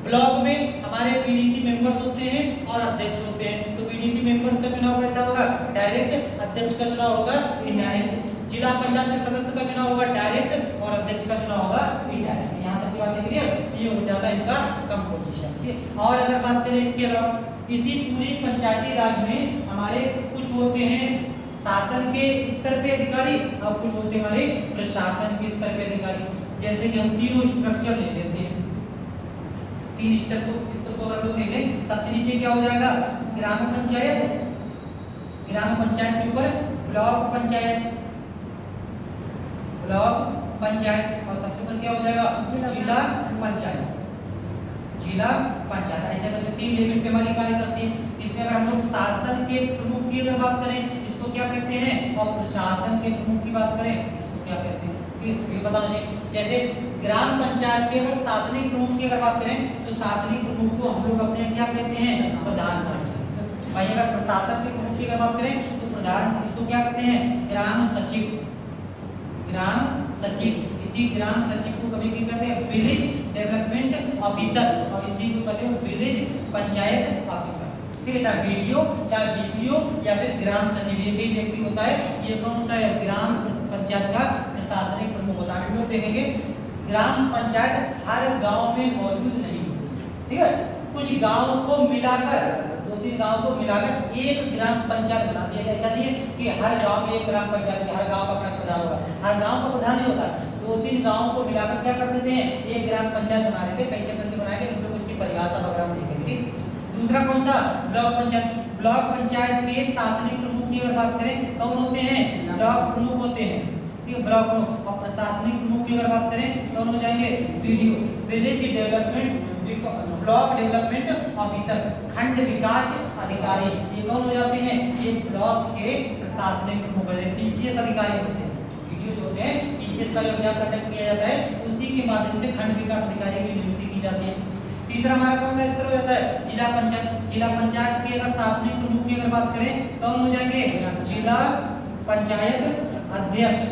ब्लॉक में हमारे पीडीसी मेंबर्स होते हैं और अध्यक्ष होते हैं, तो पीडीसी मेंबर्स का चुनाव कैसा होगा, डायरेक्ट। अध्यक्ष का चुनाव होगा इनडायरेक्ट। जिला पंचायत के सदस्य का चुनाव होगा डायरेक्ट और अध्यक्ष का चुनाव होगा इनडायरेक्ट। यहाँ तक की बात क्लियर, ये हो जाता है इनका कंपोजिशन, ठीक। और अगर बात करें इसके अलावा इसी पूरी पंचायती राज में हमारे कुछ होते हैं शासन के स्तर पे अधिकारी और कुछ होते हैं हमारे प्रशासन के स्तर पे अधिकारी। जैसे कि हम तीनों स्ट्रक्चर ले लेते हैं, तीन स्तर को अगर लोग देखें, सबसे नीचे क्या हो जाएगा, ग्राम पंचायत, ग्राम पंचायत के ऊपर ब्लॉक पंचायत, ब्लॉक पंचायत, और सबसे ऊपर क्या हो जाएगा, जिला पंचायत, जिला पंचायत। ऐसे करके तीन लेवल पे हमारी कार्य करती है। इसमें अगर हम लोग शासन के प्रमुख की अगर बात करें इसको क्या कहते हैं, और प्रशासन के प्रमुख की बात करें इसको क्या कहते हैं, ये पता होना चाहिए। जैसे ग्राम पंचायत के अगर शासनिक प्रमुख की अगर बात करें तो शासनिक प्रमुख को हम लोग अपने क्या कहते हैं, प्रधान पंचायत। वहीं अगर प्रशासन के प्रमुख की अगर बात करें तो प्रधान, इसको क्या कहते हैं, ग्राम सचिव, ग्राम सचिव। इसी ग्राम सचिव को कभी भी कहते हैं विलेज डेवलपमेंट ऑफिसर, और इसी को कहते हैं विलेज पंचायत ऑफिसर, ठीक है, चाहे बीडीओ चाहे बीपीओ या फिर ग्राम सचिव, ये भी व्यक्ति होता है। ये कौन होता है? ग्राम पंचायत का प्रशासनिक प्रमुख होता है। हम लोग देखेंगे ग्राम पंचायत हर गांव में मौजूद नहीं होती, ठीक है, कुछ गांवों को मिलाकर, 2-3 गांव को मिलाकर एक ग्राम पंचायत बना दिया गया। ऐसा नहीं है कि हर गांव में एक ग्राम पंचायत, हर गांव का अपना प्रधान होगा, हर गांव का प्रधान नहीं होता। 2-3 गांवों को मिलाकर क्या कर देते हैं? एक ग्राम पंचायत बना देते हैं। कैसे करके बनाएंगे हम लोग उसकी परिभाषा वगैरह में देखेंगे। दूसरा कौन सा? ब्लॉक पंचायत। ब्लॉक पंचायत के शासनिक प्रमुख की अगर बात करें कौन होते हैं? ब्लॉक प्रमुख होते हैं, ठीक है, ब्लॉक प्रमुख। और प्रशासनिक प्रमुख की अगर बात करें कौन हो जाएंगे? BDO, village development, block development officer, खंड विकास अधिकारी, ये कौन हो जाते हैं? ये ब्लॉक के प्रशासनिक प्रमुख होते हैं, पीसीएस अधिकारी होते हैं। बीडीओ जो होते हैं, पीसीएस का जो एग्जाम कंडक्ट किया जाता है उसी के माध्यम से खंड विकास अधिकारी की नियुक्ति की जाती है। तीसरा हमारा कौन सा स्तर हो जाता है? जिला पंचायत। जिला पंचायत के अगर शासनिक प्रमुख की अगर बात करें कौन हो जाएंगे? जिला पंचायत अध्यक्ष।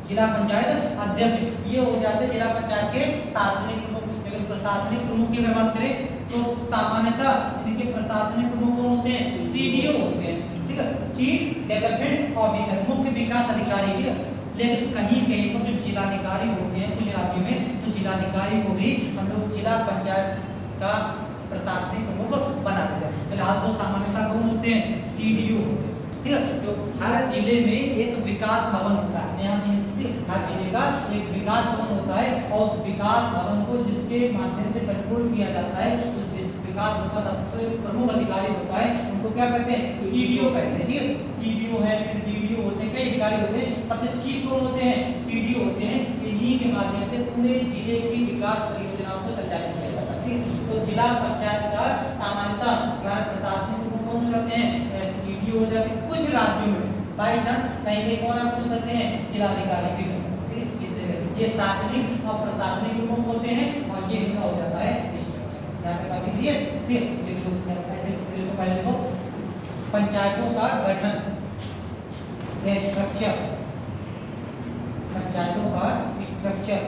जिला पंचायत अध्यक्ष ये हो जाते हैं जिला पंचायत के शासनिक प्रमुख। लेकिन प्रशासनिक प्रमुख की अगर बात करें तो सामान्यतः इनके प्रशासनिक प्रमुख कौन होते हैं? सीडीओ होते हैं, ठीक है, चीफ डेवलपमेंट ऑफिसर, मुख्य विकास अधिकारी, ठीक है। लेकिन कहीं कहीं पर जो जिलाधिकारी होते हैं कुछ राज्यों में, तो जिलाधिकारी को भी हम लोग जिला पंचायत का प्रशासनिक प्रमुख बना देते हैं। फिलहाल तो सामान्यतः कौन होते हैं? सीडीओ होते हैं, ठीक है। जो हर जिले में एक विकास भवन होता है, यहाँ हर जिले का एक विकास भवन होता है, और उस विकास भवन को जिसके माध्यम से कंट्रोल किया जाता है, उस विकास भवन का सबसे प्रमुख अधिकारी होता है, उनको क्या कहते हैं? सीडीओ कहते हैं, ठीक है। सीडीओ है, फिर डीडीओ होते हैं, कई अधिकारी होते हैं। सबसे चीफ कौन होते हैं? सीडीओ होते हैं। इन्हीं के माध्यम से पूरे जिले की विकास परियोजनाओं को संचालित किया जाता है, ठीक है। तो जिला पंचायत का सामान्यतः प्रशासनिक प्रमुख कौन हो जाते हैं? सीडीओ हो जाते हैं। कुछ राज्यों में बाई चांस कहीं कौन आप बोल सकते हैं? जिलाधिकारी भी, ठीक है। इस तरह ये शासनिक और प्रशासनिक प्रमुख होते हैं, और ये इनका हो जाता है यहाँ पे काफी क्लियर। फिर लिख लो ऐसे, तो पहले लिखो पंचायतों का गठन, स्ट्रक्चर, पंचायतों का स्ट्रक्चर,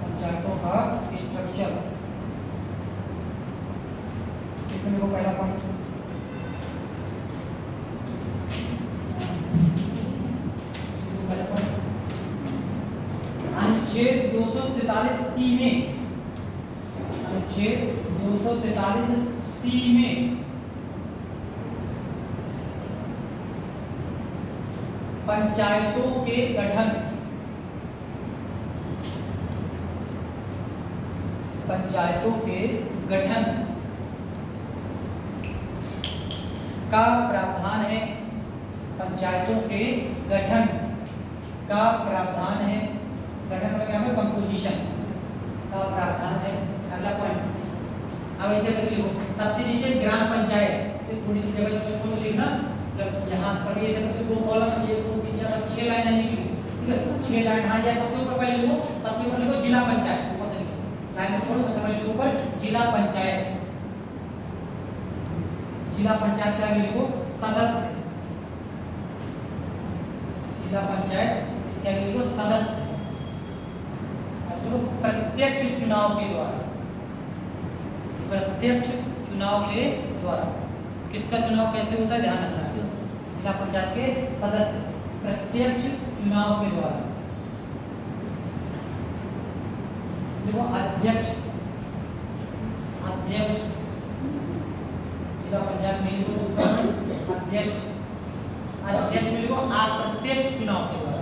पंचायतों का स्ट्रक्चर, इसमें लिखो पहला पॉइंट। अनुच्छेद 243 में, अनुच्छेद 243 में पंचायतों के गठन, पंचायतों के गठन का प्रावधान है। पंचायतों के गठन का प्रावधान है। गठन में क्या है? कंपोजिशन का प्रावधान है। अगला पॉइंट अब ऐसे कर लिखो, सबसे नीचे ग्राम पंचायत, थोड़ी सी जगह छोड़ छोड़ लिखना। जब जहां पर ये सब 2 कॉलम, 1 2 3 4 6 लाइन लिख लो, ठीक है। 6 लाइन, हाँ, या सबसे ऊपर पहले लिखो, सबसे ऊपर लिखो जिला पंचायत, ऊपर से लिखो, लाइन छोड़ो, सबसे पहले लिखो ऊपर जिला पंचायत। जिला पंचायत का लिखो सदस्य, जिला पंचायत इसका लिखो सदस्य। प्रत्यक्ष चुनाव के द्वारा, प्रत्यक्ष चुनाव के द्वारा। किसका चुनाव कैसे होता है ध्यान रखना, जिला पंचायत के सदस्य प्रत्यक्ष चुनाव के द्वारा। देखो अध्यक्ष, अध्यक्ष जिला पंचायत में अध्यक्ष, अध्यक्ष देखो अप्रत्यक्ष चुनाव के द्वारा,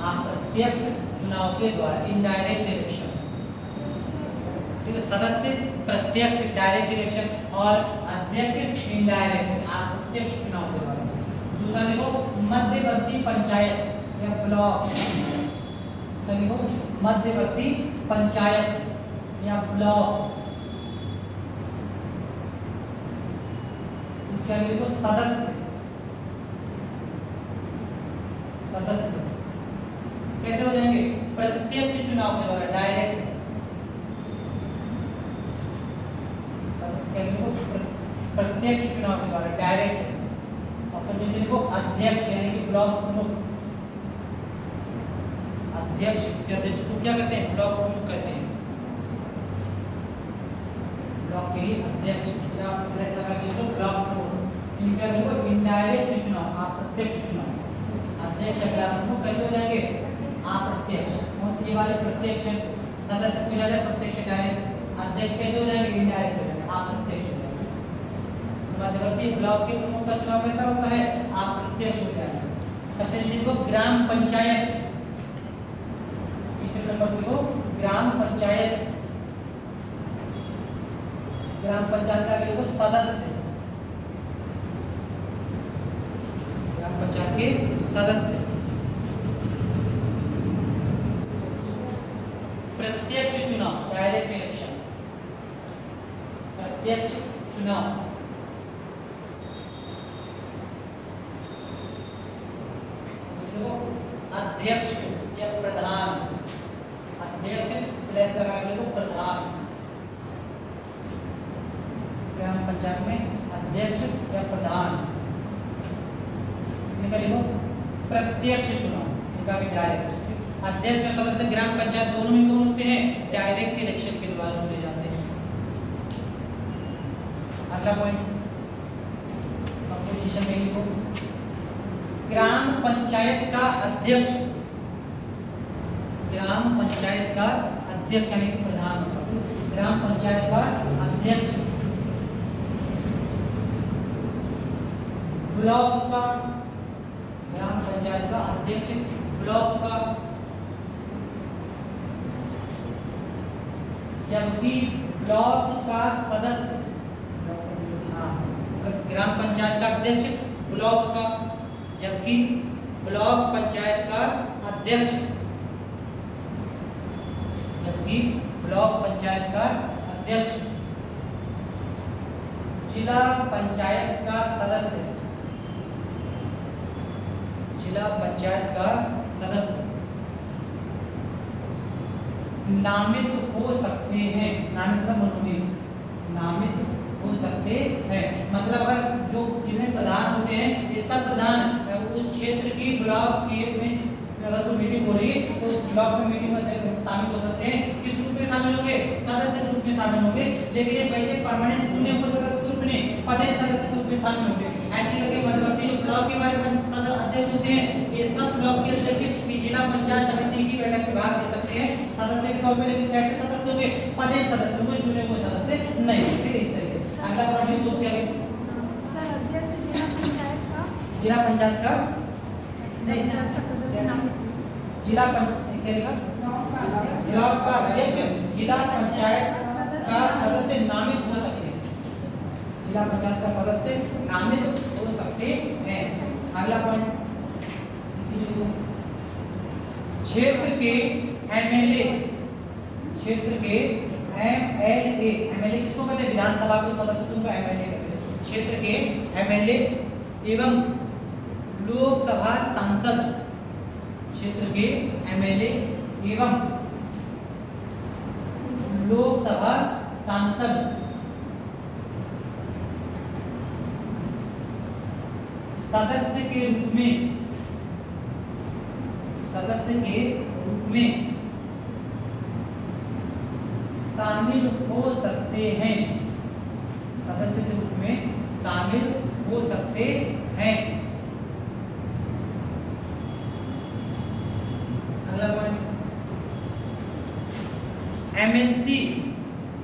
अप्रत्यक्ष चुनाव के द्वारा, इनडायरेक्ट इलेक्शन, ठीक है। सदस्य प्रत्यक्ष डायरेक्ट इलेक्शन, और अध्यक्ष इनडायरेक्ट अप्रत्यक्ष चुनाव के द्वारा। दूसरा देखो मध्यवर्ती पंचायत या ब्लॉक, देखो मध्यवर्ती पंचायत या ब्लॉक, इसका देखो सदस्य, सदस्य कैसे हो जाएंगे? प्रत्यक्ष चुनाव के द्वारा, डायरेक्ट। प्रत्यक्ष चुनाव के द्वारा, डायरेक्ट। और फिर नीचे देखो अध्यक्ष, यानी कि ब्लॉक प्रमुख, अध्यक्ष, इसके अध्यक्ष को क्या कहते हैं? ब्लॉक प्रमुख कहते हैं। ब्लॉक के ही अध्यक्ष या सिलेक्ट लगा के तो ब्लॉक प्रमुख इनका देखो इनडायरेक्ट चुनाव अप्रत्यक्ष चुनाव अध्यक्ष ब्लॉक प्रमुख कैसे हो जाएंगे अप्रत्यक्ष और ये वाले प्रत्यक्ष है सदस्य पूछा जाए प्रत्यक्ष डायरेक्ट अध्यक्ष कैसे हो जाएंगे इनडायरेक्ट हो जाएंगे अप्रत्यक्ष हो जाएंगे मध्यवर्ती ब्लॉक के प्रमुख का चुनाव कैसा होता है अप्रत्यक्ष हो जाएगा सबसे नीचे देखो ग्राम पंचायत तीसरे नंबर देखो ग्राम पंचायत का देखो सदस्य ग्राम पंचायत के सदस्य प्रत्यक्ष चुनाव डायरेक्ट इलेक्शन प्रत्यक्ष चुनाव अध्यक्ष या प्रधान अध्यक्ष स्लैश लगा के लिखो प्रधान ग्राम पंचायत में अध्यक्ष या प्रधान इनका लिखो प्रत्यक्ष चुनाव इनका भी डायरेक्ट अध्यक्ष और सदस्य ग्राम पंचायत दोनों में कौन होते हैं डायरेक्ट इलेक्शन के द्वारा चुने जाते हैं अगला पॉइंट कंपोजिशन में लिखो ग्राम पंचायत का अध्यक्ष ग्राम पंचायत का अध्यक्ष यानी प्रधान ग्राम पंचायत का अध्यक्ष ब्लॉक का ग्राम पंचायत का अध्यक्ष ब्लॉक का जबकि ब्लॉक का सदस्य ग्राम पंचायत का अध्यक्ष ब्लॉक का जबकि ब्लॉक पंचायत का अध्यक्ष जबकि ब्लॉक पंचायत का अध्यक्ष जिला पंचायत का सदस्य जिला पंचायत का सदस्य नामित हो सकते हैं नामित हो सकते हैं मतलब अगर जो जिन्हें प्रधान होते हैं ये सब प्रधान उस क्षेत्र की ब्लॉक के में अगर कोई मीटिंग हो रही है तो उस ब्लॉक में मीटिंग में शामिल हो सकते हैं किस रूप में शामिल होंगे सदस्य के रूप में शामिल होंगे लेकिन ये वैसे परमानेंट चुने हुए सदस्य के रूप में पदेश सदस्य के रूप में शामिल होंगे ऐसे करके मध्यवर्ती जो ब्लॉक के बारे में सदस्य अध्यक्ष होते हैं ये सब ब्लॉक के अध्यक्ष जिला पंचायत समिति की बैठक में भाग ले सकते हैं सदस्य के तौर पर लेकिन कैसे सदस्य होंगे पदेश सदस्य होंगे चुने हुए सदस्य नहीं होंगे इस तरीके अगला पॉइंट दोस्त क्या है जिला पंचायत का नहीं जिला पंचायत ब्लॉक का अध्यक्ष जिला पंचायत का सदस्य नामित हो सकते हैं जिला पंचायत का सदस्य नामित हो सकते हैं अगला पॉइंट क्षेत्र के एमएलए किसको कहते हैं विधानसभा के सदस्य को एमएलए कहते हैं क्षेत्र के एमएलए एवं लोकसभा सांसद क्षेत्र के एमएलए एवं लोकसभा सांसद सदस्य के रूप में शामिल हो सकते हैं सदस्य के रूप में शामिल हो सकते हैं अगला point MLC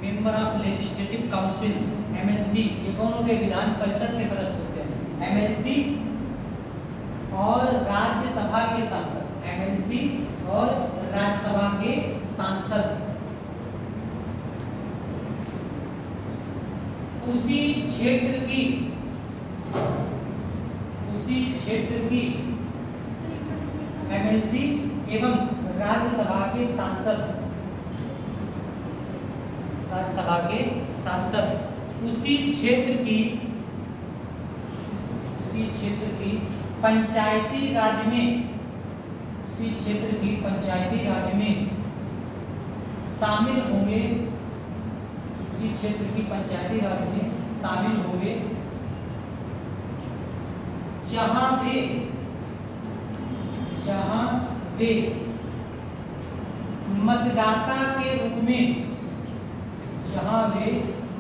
member of legislative council MLC ये कौन होते हैं विधान परिषद के सदस्य होते हैं एमएलसी और राज्यसभा के सांसद एमएलसी और राज्यसभा के सांसद उसी क्षेत्र की एमएलसी एवं राज्यसभा के सांसद उसी क्षेत्र की पंचायती राज में शामिल होंगे उसी क्षेत्र की पंचायती राज में शामिल होंगे जहां वे मतदाता के रूप में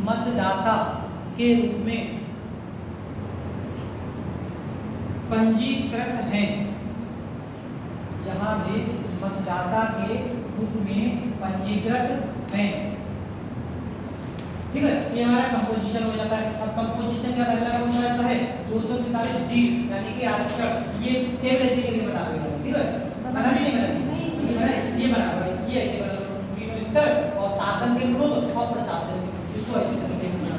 मतदाता के रूप में पंजीकृत हैं, जहां भी मतदाता के रूप में पंजीकृत हैं। ठीक है, ये हमारा कंपोजिशन हो जाता है। अब कंपोजिशन का अगला कौन सा आता है 243 डी, यानी कि आरक्षण। ये टेबल ऐसे के लिए बना देगा। ठीक है, बना नहीं बना ये बना हुआ है, ये ऐसे बना हुआ है, तीनों स्तर और शासन के ग्रुप और प्रशासन इसको ऐसे तरीके से बना।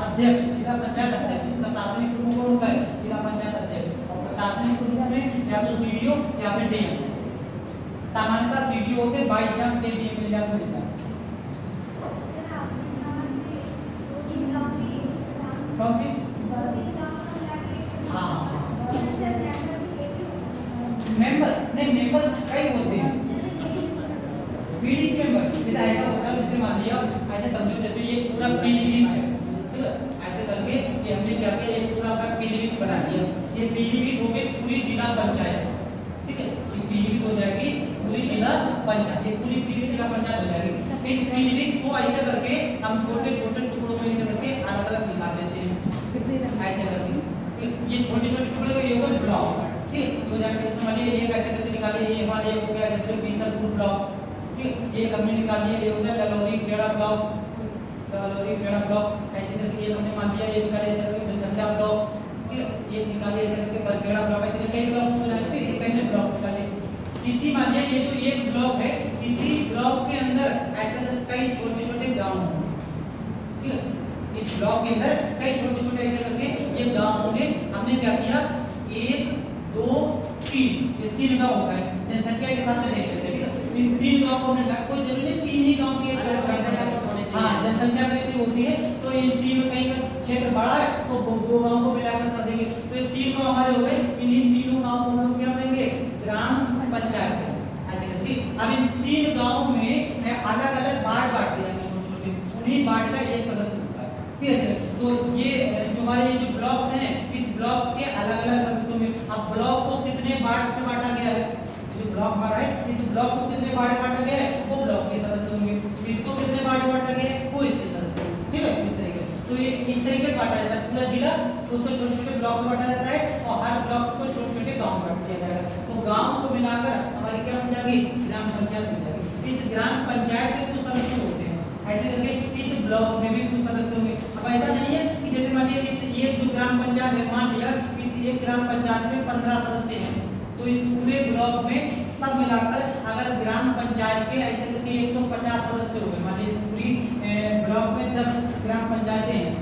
अध्यक्ष, जिला पंचायत अध्यक्ष, इसका शासनिक प्रमुख कौन होता है? जिला पंचायत अध्यक्ष। और प्रशासनिक प्रमुख में या तो सीडीओ या फिर डीएम। सामान्यतः सीडीओ होते, बाई चांस के डीएम मिल जाता है। कौन सी? हाँ, मेंबर नहीं, मेंबर कई होते हैं। पीडीसी मेंबर जैसे ऐसा होता है, जैसे मान लिया ऐसे समझो जैसे ये पूरा पीलीभीत है, ऐसे करके ये हमने क्या किया, ये पूरा का पीलीभीत बना दिया। ये पीलीभीत हो गई पूरी जिला पंचायत। ठीक है, ये पीलीभीत हो जाएगी पूरी जिला पंचायत, ये पूरी पीलीभीत जिला पंचायत हो जाएगी। इस पीलीभीत को ऐसे करके हम छोटे छोटे टुकड़ों में ऐसे करके अलग अलग निकाल देते हैं, ऐसे करके। ये छोटे छोटे टुकड़े को ये होगा ब्लॉक। ठीक, हो जाएगा। समझिए ये कैसे करके निकालिए, ये हमारे हो गया ऐसे करके बीसलपुर ब्लॉक। ठीक, ये हमने निकालिए, ये हो गया ललौरी खेड़ा ब्लॉक, ललौरी खेड़ा ब्लॉक। ऐसे करके ये हमने मान लिया, ये निकाले ऐसे करके संख्या ब्लॉक। ठीक है, ये निकाले ऐसे करके बरखेड़ा ब्लॉक। ऐसे कई ब्लॉक हो जाते हैं, ये पहले ब्लॉक निकाले। इसी मान लिया ये जो एक ब्लॉक है, इसी ब्लॉक के अंदर ऐसे कई छोटे छोटे गांव होंगे। ठीक है, इस ब्लॉक के अंदर कई छोटे छोटे ऐसे करके ये गांव होंगे। हमने क्या किया, 1 2 3, ये 3 गांव होता है, जनसंख्या के हिसाब से देख लेते हैं। ठीक है, इन 3 गांव को हमने कोई जरूरी नहीं 3 ही गांव की हाँ जनसंख्या कैसी होती है, तो इन तीनों कहीं का क्षेत्र बड़ा है तो दो गांव को मिलाकर कर देंगे। तो ये 3 गांव हमारे हो गए। इन तीनों गांव को हम लोग क्या देंगे, ग्राम पंचायत। ऐसे करके अब इन 3 गांव में मैं अलग अलग वार्ड बांट दिया, छोटे छोटे, उन्हीं वार्ड का एक सदस्य होता है। ठीक है, तो ये जो हमारे जो ब्लॉक्स हैं, इस ब्लॉक्स के अलग अलग सदस्यों में। अब ब्लॉक को कितने वार्ड में बांटा गया है, जो ब्लॉक हमारा है, इस ब्लॉक को कितने वार्ड में बांटा गया है, वो ब्लॉक के सदस्य होंगे। इसको कितने वार्ड में बांटा गया है, वो इसके सदस्य। ठीक है, इस तरीके तो ये इस तरीके से बांटा जाता है पूरा जिला। उसको छोटे छोटे ब्लॉक में बांटा जाता है और हर ब्लॉक को छोटे छोटे गांव में बांट दिया जाएगा। तो गांव को मिलाकर हमारी क्या बन जाएगी, ग्राम पंचायत बन जाएगी। इस ग्राम पंचायत के कुछ सदस्य होते हैं, ऐसे करके इस ब्लॉक में भी कुछ सदस्य होंगे। अब ऐसा नहीं है कि जैसे मान लिया इस ये जो ग्राम पंचायत है, मान लिया इस एक ग्राम पंचायत में 15 सदस्य हैं, तो इस पूरे ब्लॉक में सब मिलाकर अगर ग्राम पंचायत के ऐसे करके 150 सदस्य हो गए, मान लीजिए इस पूरी ब्लॉक में 10 ग्राम पंचायतें हैं,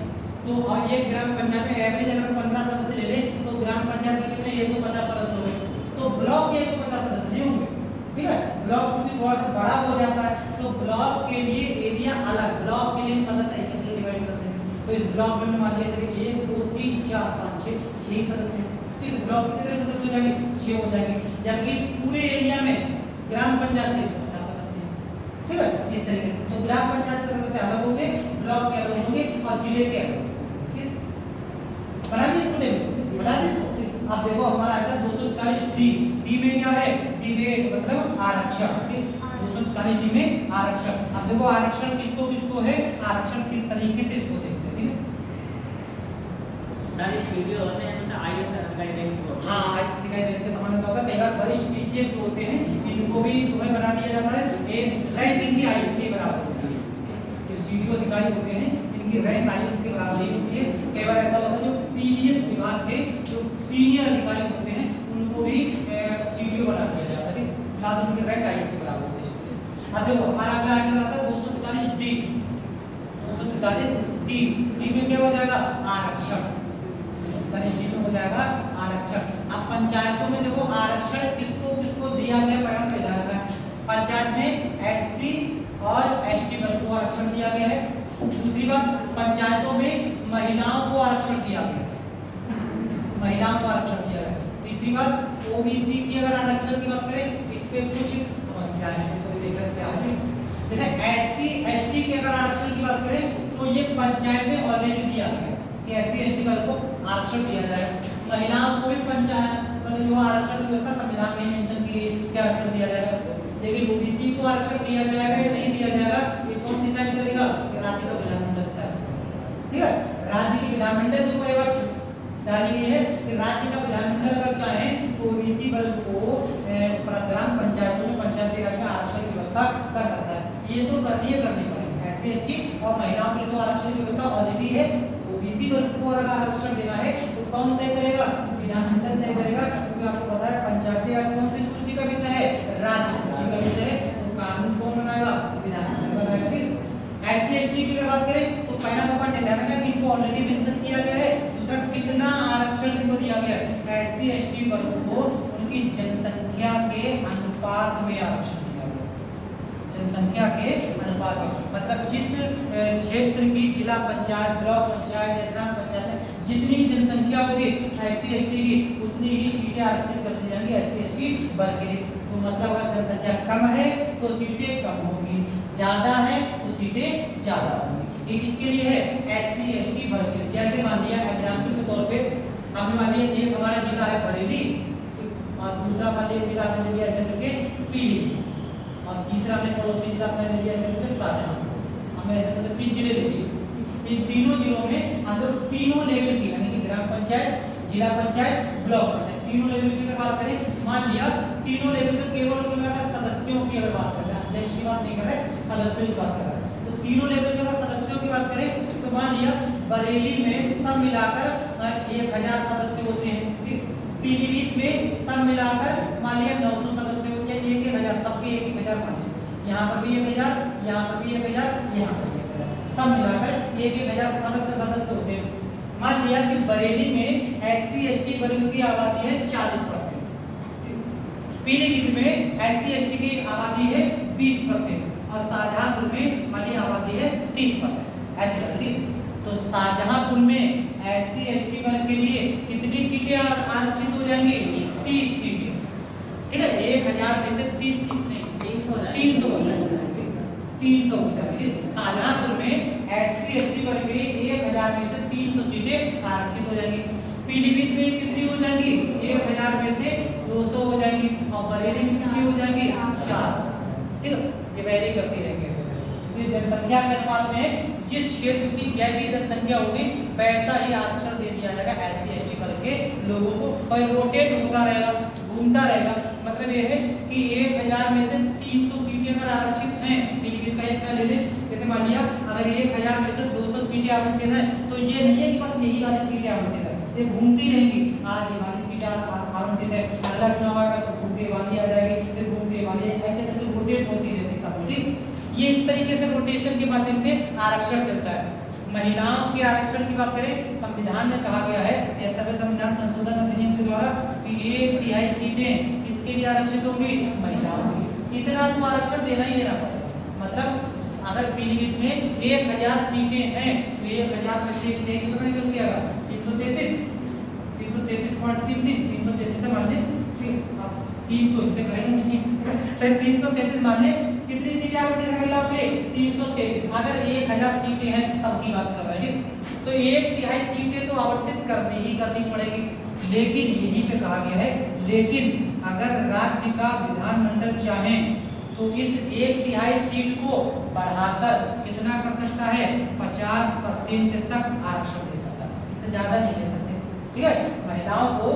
तो और एक ग्राम पंचायत में एवरेज अगर 15 सदस्य ले ले तो ग्राम पंचायत में कितने 150 सदस्य हो गए। तो ब्लॉक के 150 सदस्य नहीं होंगे। ठीक है, ब्लॉक क्योंकि थोड़ा सा बड़ा हो जाता है, तो ब्लॉक के लिए एरिया अलग, ब्लॉक के लिए सदस्य ऐसे डिवाइड करते हैं। तो इस ब्लॉक में मान लीजिए 1 2 3 4 5 6 सदस्य। ठीक, ब्लॉक कितने सदस्य हो जाएंगे, 6 हो जाएंगे, जबकि इस पूरे एरिया में ग्राम पंचायत के 150 सदस्य हैं। ठीक है, इस तरीके से तो ग्राम पंचायत के सदस्य अलग होंगे, ब्लॉक के अलग होंगे और जिले के अलग। डी। डी में क्या है? डिबेट मतलब आरक्षण। 243 डी में आरक्षण। अब देखो आरक्षण किसको किसको है, आरक्षण किस तरीके से इसको देखते हैं, ठीक है। सारे वीडियो होते हैं मतलब आईएएस दिखाई देंगे। हाँ आईएएस दिखाई देते हैं, तो होगा कई बार वरिष्ठ पीसीएस जो होते हैं इनको भी तुम्हें बना दिया जाता है, ये रैंक इनकी आईएएस के बराबर होती है। जो सीडीओ अधिकारी होते हैं इनकी रैंक आईएएस के बराबर ही होती है। कई बार ऐसा होता है जो पीडीएस विभाग के जो सीनियर अधिकारी होते हैं उनको भी सीडीओ बना दिया जाता है, फिलहाल उनकी रैंक आईएएस के बराबर होती है। अब देखो हमारा अगला आर्टिकल आता है 243 डी। 243 डी। डी में क्या हो जाएगा? आरक्षण। 243 डी में हो जाएगा आरक्षण। अब पंचायतों में देखो आरक्षण किसको किसको दिया गया पहला तो जाएगा। पंचायत में एससी और एसटी वर्ग को आरक्षण दिया गया है। दूसरी बात पंचायतों में महिलाओं को आरक्षण दिया गया है, महिलाओं को आरक्षण दिया गया है। तीसरी बात ओबीसी की अगर आरक्षण की बात करें इस पे कुछ समस्याएं हैं, इसको देख लेते हैं। जैसे एससी एसटी की अगर आरक्षण की बात करें तो ये पंचायत में ऑलरेडी दिया गया है कि एससी एसटी वर्ग को आरक्षण दिया जाए। महिलाओं को भी पंचायत मतलब जो आरक्षण व्यवस्था संविधान में मेंशन की गई क्या आरक्षण दिया जाएगा, लेकिन ओबीसी को आरक्षण दिया जाएगा या नहीं दिया जाएगा ये कौन डिसाइड करेगा? राज्य का विधानमंडल डिसाइड करेगा, ठीक है। राज्य की विधानमंडल के ऊपर ये बात डाली गई है कि राज्य का विधानमंडल अगर चाहे तो ओबीसी वर्ग को ग्राम पंचायतों में पंचायती राज में आरक्षण की व्यवस्था कर सकता है। ये तो करनी पड़ेगी। एससी एसटी और महिलाओं के लिए आरक्षण की व्यवस्था ऑलरेडी है। ओबीसी वर्ग को अगर आरक्षण देना है तो कौन तय करेगा? विधानमंडल तय करेगा, क्योंकि आपको पता है पंचायती राज कौन सी सूची का विषय है? राज्य सूची का विषय है। तो कानून कौन बनाएगा? विधानमंडल बनाएगा, ठीक। एससी एसटी की अगर बात करें तो पहला तो पॉइंट ध्यान रखना कि इनको ऑलरेडी मेंशन किया गया है। दूसरा कितना आरक्षण इनको दिया गया है? एससी एसटी वर्ग को उनकी जनसंख्या के अनुपात में आरक्षण दिया गया, जनसंख्या के अनुपात में। मतलब जिस क्षेत्र की जिला पंचायत, ब्लॉक पंचायत, ग्राम पंचायत में जितनी जनसंख्या होगी एससी एसटी की उतनी ही सीटें आरक्षित कर दी जाएंगी एससी एसटी वर्ग के लिए। तो मतलब अगर जनसंख्या कम है तो सीटें कम होंगी, ज्यादा है तो सीटें ज्यादा होंगी। ये किसके लिए है? एससी एसटी वर्ग के लिए। जैसे मान लिया एग्जाम्पल के तौर पे हमने मान लिया एक हमारा जिला है बरेली और दूसरा मान लिया जिला हमने लिया ऐसे करके पीलीभीत और तीसरा हमने पड़ोसी जिला हमने लिया ऐसे करके शाहजहां। हमने ऐसे करके 3 जिले ले लिए। इन तीनों जिलों में हम लोग तीनों लेवल की यानी कि ग्राम पंचायत, जिला पंचायत, ब्लॉक पंचायत तीनों लेवल की अगर बात करें, मान लिया तीनों लेवल के केवल सदस्यों की अगर बात कर रहे हैं, अध्यक्ष की बात नहीं कर रहे, सदस्यों की बात कर रहे हैं, तो तीनों लेवल के अगर सदस्यों की बात करें तो मान लिया बरेली में सब मिलाकर 1000 सदस्य होते हैं, ठीक। पीलीभीत में सब मिलाकर मान लिया 900 सदस्य होते हैं, 1000 सबके 1000 मान लिया, यहाँ पर भी 1000, यहाँ पर भी 1000, यहाँ पर भी 1000, सब मिलाकर 1000 सदस्य होते हैं। मान लिया कि बरेली में एससी एसटी वर्ग की आबादी है 40%, पीलीभीत में एससी एसटी की आबादी है 20% और शाहजहांपुर में मान लिया आबादी है 30%। ऐसे करके तो शाहजहांपुर में एससी एसटी वर्ग के लिए कितनी सीटें आरक्षित हो जाएंगी? 30 सीटें, ठीक है। 1000 में से 30 सीट नहीं 300 शाहजहांपुर में एससी एसटी वर्ग के लिए 1000 में से 300 सीटें आरक्षित हो जाएंगी। पीलीभीत में कितनी हो जाएंगी? 1000 में से 200 हो जाएंगी और बरेली में कितनी हो जाएंगी? 400, ठीक है। ये वैरी करती रहेंगे ऐसे। जनसंख्या के अनुपात में जिस क्षेत्र की जैसी जनसंख्या होगी वैसा ही आरक्षण दे दिया जाएगा एससी एसटी वर्ग के लोगों को और रोटेट होता रहेगा, घूमता रहेगा। मतलब ये है कि 1000 में से 300 सीटें अगर आरक्षित हैं, पीलीभीत का एक ले लें, जैसे मान लिया अगर 1000 में से 200 सीटें आवंटित हैं तो ये नहीं है कि बस यही वाली सीटें आवंटित है, ये घूमती रहेंगी। आज ये वाली सीटें आवंटित है, अगला चुनाव आएगा तो घूमते वाली आ जाएगी, फिर घूमते वाली, ऐसे करके रोटेट होती रहती सब, ठीक। ये इस तरीके से रोटेशन के माध्यम से आरक्षण चलता है। महिलाओं के आरक्षण की बात करें, संविधान में कहा गया है 73वें संविधान संशोधन अधिनियम के द्वारा कि 1/3 सीटें किसके लिए आरक्षित होंगी? महिलाओं के लिए। इतना तो आरक्षण देना ही देना पड़ेगा। मतलब अगर पीलीभीत में 1000 सीटें हैं तो 1000 में से कितना निकल के आएगा? 333 मान लें, आप 3 तो इससे करेंगे 333 मान लें। कितनी सीटें आवंटित है महिलाओं के लिए? 333। अगर 1000 सीटें हैं तब की बात कर रहे हैं, तो 1/3 सीटें तो आवंटित करनी ही करनी पड़ेगी। लेकिन यहीं पे कहा गया है, लेकिन अगर राज्य का विधानमंडल चाहे तो इस 1/3 सीट को बढ़ाकर कितना कर सकता है, 50% तक आरक्षण दे सकता है, इससे ज्यादा नहीं दे सकते। ठीक है, महिलाओं को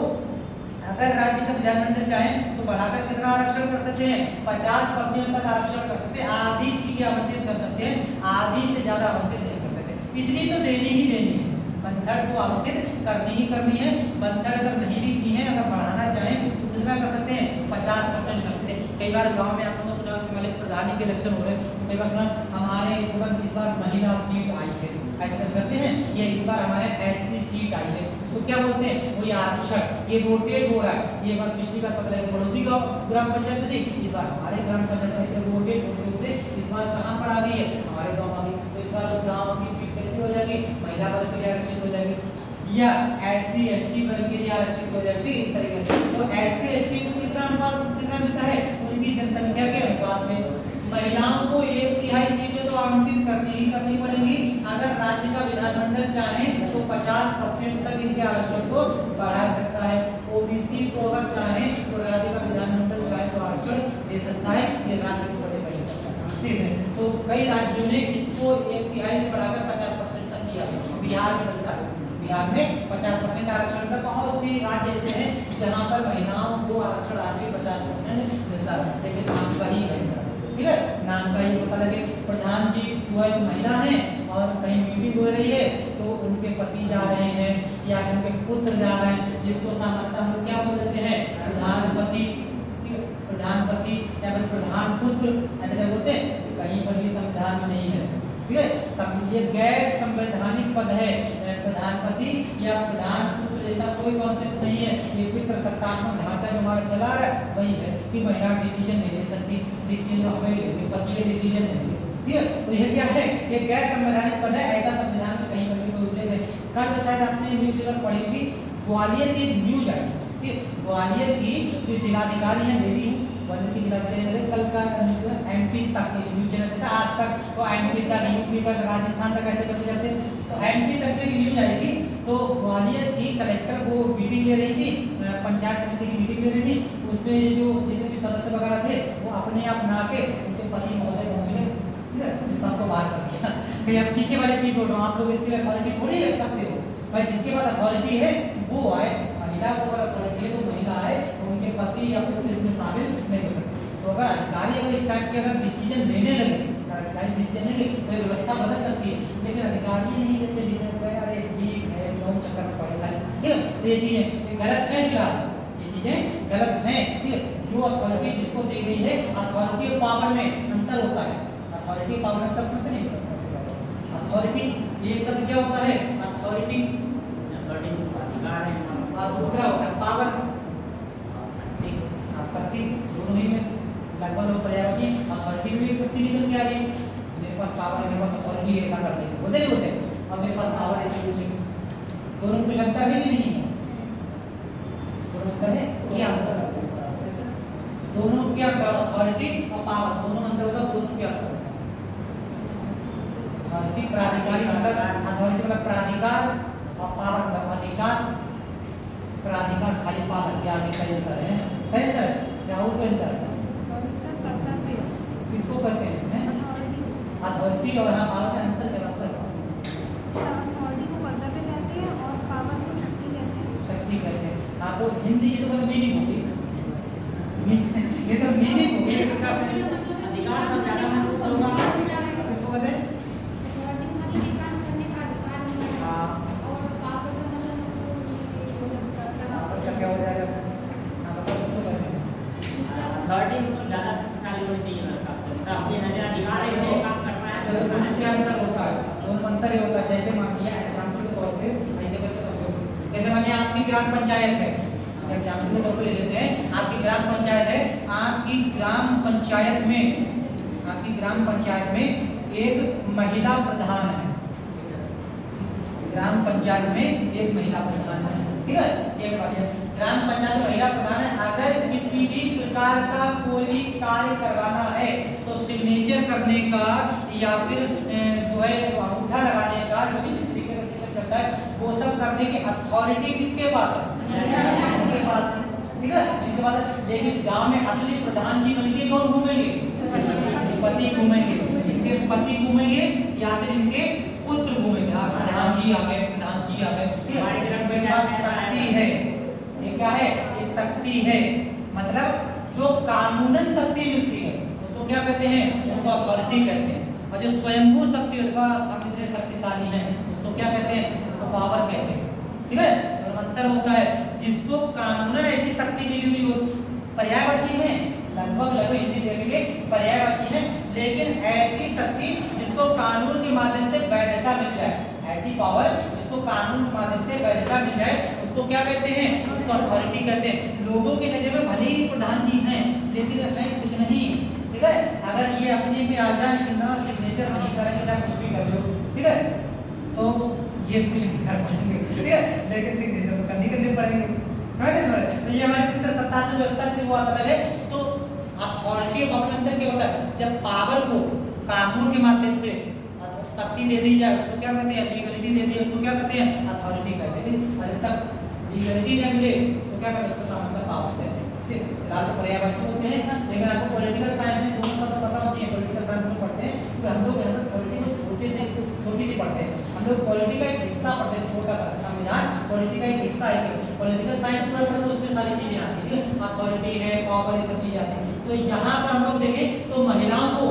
अगर राज्य का विधानमंडल चाहे तो बढ़ाकर कितना आरक्षण कर सकते हैं, 50% तक आरक्षण कर सकते हैं, आधी सीटें आवंटित कर सकते हैं, आधी से ज्यादा आवंटित नहीं कर सकते। इतनी तो देनी ही देनी है, 1/3 को आवंटित करनी ही करनी है। 1/3 अगर नहीं भी की है, अगर बढ़ाना चाहें तो कितना कर सकते हैं, 50% कर सकते हैं। कई बार गांव में आप लोगों ने सुना कि प्रधानी के इलेक्शन हो रहे हैं, तो कई बार सुना हमारे इस बार महिला सीट आई है, ऐसे करते हैं, ये इस बार हमारे SC सीट आई है, इसको क्या बोलते हैं, वो ये आरक्षण, ये रोटेट हो रहा है। ये बार पिछली बार पता लगा पड़ोसी गांव ग्राम पंचायत थी, इस बार हमारे ग्राम पंचायत ऐसे रोटेट होते इस बार कहां पर आ गई है, हमारे गांव आ गई, तो इस बार उस गांव की सीट कैसी हो जाएगी, महिला वर्ग के लिए आरक्षित हो जाएगी, या SC ST वर्ग के लिए आरक्षित हो जाएगी। इस तरीके से तो SC ST को कितना अनुपात कितना मिलता है, उनकी जनसंख्या के अनुपात में। महिलाओं को 1/3 सीटें तो आवंटित करनी ही करनी पड़ेगी। अगर राज्य का विधानमंडल चाहे तो 50% तक इनके आरक्षण को बढ़ा सकता है। OBC को अगर चाहे तो राज्य का विधानमंडल चाहे तो आरक्षण दे सकता है, ये राज्य के ऊपर डिपेंड करता है। ठीक है, तो कई राज्यों ने इसको 1/3 से बढ़ाकर 50% तक किया है। बिहार में बता दो, बिहार में 50% आरक्षण का बहुत सी राज्य ऐसे हैं जहां पर महिलाओं को आरक्षण आज भी 50% मिलता है, लेकिन नाम का ही है। ठीक है, नाम का ही पता लगे, प्रधान जी वो एक महिला है और कहीं मीटिंग हो रही है तो उनके पति जा रहे हैं या उनके पुत्र जा रहे हैं, जिसको सामान्यतः हम लोग क्या बोल देते हैं, प्रधानपति। ठीक है, प्रधानपति या फिर प्रधान पुत्र ऐसे बोलते हैं, कहीं पर भी संविधान में नहीं है। ठीक है, सब ये गैर संवैधानिक पद है, प्रधानपति या प्रधान पुत्र जैसा कोई कॉन्सेप्ट नहीं है। ये पितृसत्तात्मक ढांचा जो हमारा चला रहा है वही है कि महिला डिसीजन नहीं ले सकती, डिसीजन हमें लेंगे, पति के डिसीजन नहीं। ठीक है, तो ये क्या है, ये गैर संवैधानिक पद है, ऐसा संविधान में कहीं पर कोई उल्लेख नहीं। कल शायद आपने न्यूज अगर पढ़ी होगी, ग्वालियर की न्यूज आई, ठीक, ग्वालियर की जो जिलाधिकारी है लेडी है, ग्वालियर की जिलाधिकारी कल का MP तक न्यूज चैनल था, आज तक वो MP तक, UP तक, राजस्थान तक ऐसे करते जाते, तो MP तक की न्यूज आई थी। तो ग्वालियर की कलेक्टर वो मीटिंग ले रही थी, पंचायत समिति की मीटिंग ले रही थी, उसमें जो जितने भी सदस्य वगैरह थे वो अपने आप ना के उनके पति महोदय पहुंच गए, ठीक है, सबको बाहर कर दिया। फिर अब पीछे वाले चीज बोल रहा हूँ, आप लोग इसके लिए अथॉरिटी थोड़ी रख सकते हो भाई, जिसके पास अथॉरिटी है वो आए, महिला को अगर अथॉरिटी है तो महिला आए, उनके पति या पुत्र इसमें शामिल नहीं हो सकते। तो अगर अधिकारी अगर इस टाइप के अगर डिसीजन लेने लगे, अधिकारी डिसीजन लेंगे तो व्यवस्था बदल सकती है, लेकिन अधिकारी नहीं लेते डिसीजन, अरे ठीक है लोग चक्कर में पड़ेगा। ठीक है, तो ये चीजें गलत है, फिलहाल ये चीजें गलत है। ठीक है, जो अथॉरिटी जिसको दी गई है, अथॉरिटी और पावर में अंतर होता है, अथॉरिटी पावर में अंतर समझते नहीं, अथॉरिटी ये शब्द क्या होता है, अथॉरिटी और दूसरा होता है पावर, शक्ति, दोनों ही में लगभग लोग पर्याप्त की अथॉरिटी में भी शक्ति निकल के आ रही है, मेरे पास पावर है, मेरे पास अथॉरिटी ऐसा करते हैं, होते नहीं होते, और मेरे पास पावर ऐसे होती है, दोनों कुछ अंतर भी नहीं है, दोनों अंतर है, क्या अंतर है, दोनों क्या अंतर, अथॉरिटी और पावर दोनों अंतर होता है, दोनों क्या अंतर, अथॉरिटी प्राधिकारी मतलब अथॉरिटी मतलब प्राधिकार और पावर मतलब अधिकार, प्राधिकार खाली पालन के आगे कई अंतर है, कई अंतर है, राहुल को अंतर है, किसको करते हैं, अथॉरिटी और पावर में अंतर क्या अंतर है, अथॉरिटी को कर्तव्य कहते हैं और पावर को शक्ति कहते हैं, शक्ति कहते हैं। हाँ, तो हिंदी की तो मीनिंग होगी, ये तो मीनिंग होगी, अधिकार सब ज्यादा महसूस होगा, किसको कहते हैं, क्या हो जाएगा, अथॉरिटी मतलब ज्यादा शक्तिशाली होनी चाहिए, मतलब अपनी नजर अधिकार है, वो काम करना है, क्या अंतर होता है, दोनों अंतर ये होता है, जैसे मान लिया एग्जाम्पल के तौर पे ऐसे करके समझो, जैसे मान लिया आपकी ग्राम पंचायत है, एग्जाम्पल के तौर पे ले लेते हैं, आपकी ग्राम पंचायत है, आपकी ग्राम पंचायत में एक महिला प्रधान है, ग्राम पंचायत में एक महिला प्रधान है, ठीक है, एक ग्राम पंचायत में महिला प्रधान है, अगर किसी भी प्रकार का कोई भी कार्य करवाना है तो सिग्नेचर करने का या फिर जो है अंगूठा लगाने का, जो भी तरीके का सिस्टम सकता है, वो सब करने की अथॉरिटी किसके पास है? उनके पास है, ठीक है, इनके पास है। लेकिन गांव में असली प्रधान जी बनके कौन घूमेंगे? पति घूमेंगे, इनके पति घूमेंगे या फिर इनके पुत्र घूमेंगे। प्रधान जी आ गए, प्रधान जी आ गए, ठीक है, इनके पास शक्ति है। ये क्या है? ये शक्ति है, मतलब जो कानूनन शक्ति मिलती है उसको क्या कहते हैं? उसको अथॉरिटी कहते हैं। और जो स्वयंभू शक्ति अथवा समुद्री शक्तिशाली है उसको क्या कहते हैं? उसको पावर कहते हैं, ठीक है। तो अंतर होता है, जिसको कानूनन ऐसी शक्ति मिली हुई हो, पर्यायवाची है, लगभग हिंदी देखेंगे पर्यायवाची है, लेकिन ऐसी शक्ति जिसको कानून के माध्यम से वैधता मिल जाए, ऐसी पावर जिसको कानून के माध्यम से वैधता मिल जाए उसको क्या कहते हैं? उसको अथॉरिटी कहते हैं। लोगों की नजर में भले ही प्रधान जी हैं लेकिन है कुछ नहीं, ठीक है। अगर ये अपने पे आ जाए, सिग्नेचर नहीं करेंगे चाहे कुछ भी कर लो, ठीक है, तो ये कुछ नहीं कर पाएंगे, ठीक है, लेकिन सिग्नेचर तो करने पड़ेंगे, समझ रहे? तो ये हमारे पितृसत्तात्मक व्यवस्था से वो आता है। तो अथॉरिटी ऑफ अंतर क्या होता है? जब पावर को कानून के माध्यम से शक्ति दे दी जाए उसको क्या कहते हैं? लीगलिटी दे दी उसको क्या कहते हैं? अथॉरिटी कहते हैं। अरे तक लीगलिटी न मिले उसको क्या कहते हैं? उसको सामान्य पावर कहते हैं, ठीक है। फिलहाल तो पर्यायवाची होते हैं, लेकिन आपको पॉलिटिकल साइंस में दोनों शब्द पता होना चाहिए। पॉलिटिकल साइंस में पढ़ते हैं तो हम लोग यहाँ पर पॉलिटी को छोटी सी पढ़ते हैं, हम लोग पॉलिटी का एक हिस्सा पढ़ते हैं, छोटा सा संविधान पॉलिटी का एक हिस्सा है। पॉलिटिकल साइंस पूरा पढ़ते हैं उसमें सारी चीजें आती है, अथॉरिटी है, पावर, ये सब चीजें आती है। तो यहाँ पर हम लोग देखें तो महिलाओं को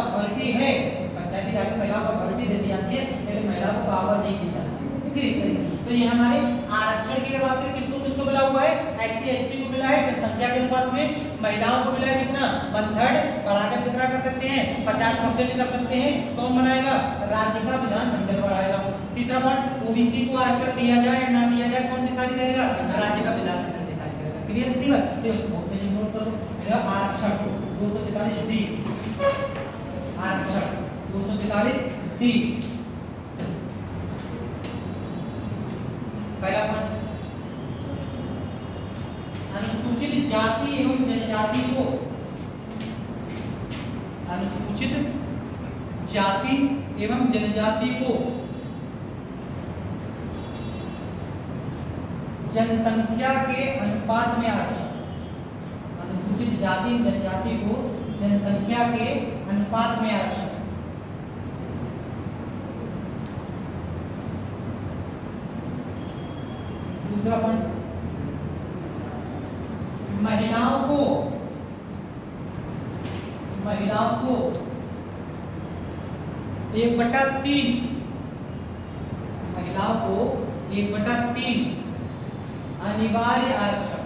अथॉरिटी है, पंचायती राज में महिलाओं को अथॉरिटी दे दी जाती है, लेकिन महिलाओं को पावर नहीं दी जाती, ठीक है, इस तरीके। तो ये हमारे आरक्षण की बात करें, किसको किसको मिला हुआ है? SC ST को मिला है जनसंख्या के अनुपात में। महिलाओं को मिला है कितना? 1/3, बढ़ाकर कितना कर सकते हैं? 50% कर सकते हैं। कौन बनाएगा? राज्य का विधानमंडल बढ़ाएगा। तीसरा पॉइंट, OBC को आरक्षण दिया जाए या ना दिया जाए कौन डिसाइड करेगा? राज्य का विधानमंडल डिसाइड करेगा। क्लियर है बात? तो नोट करो, मेरा आरक्षण 243 डी, आरक्षण 243 डी, पहला पॉइंट। अनुसूचित जाति एवं जनजाति को, अनुसूचित जाति एवं जनजाति को जनसंख्या के अनुपात में आरक्षण, अनुसूचित जाति एवं जनजाति को जनसंख्या के अनुपात में आरक्षण। दूसरा पॉइंट, महिलाओं को 1/3, महिलाओं को 1/3 अनिवार्य आरक्षण,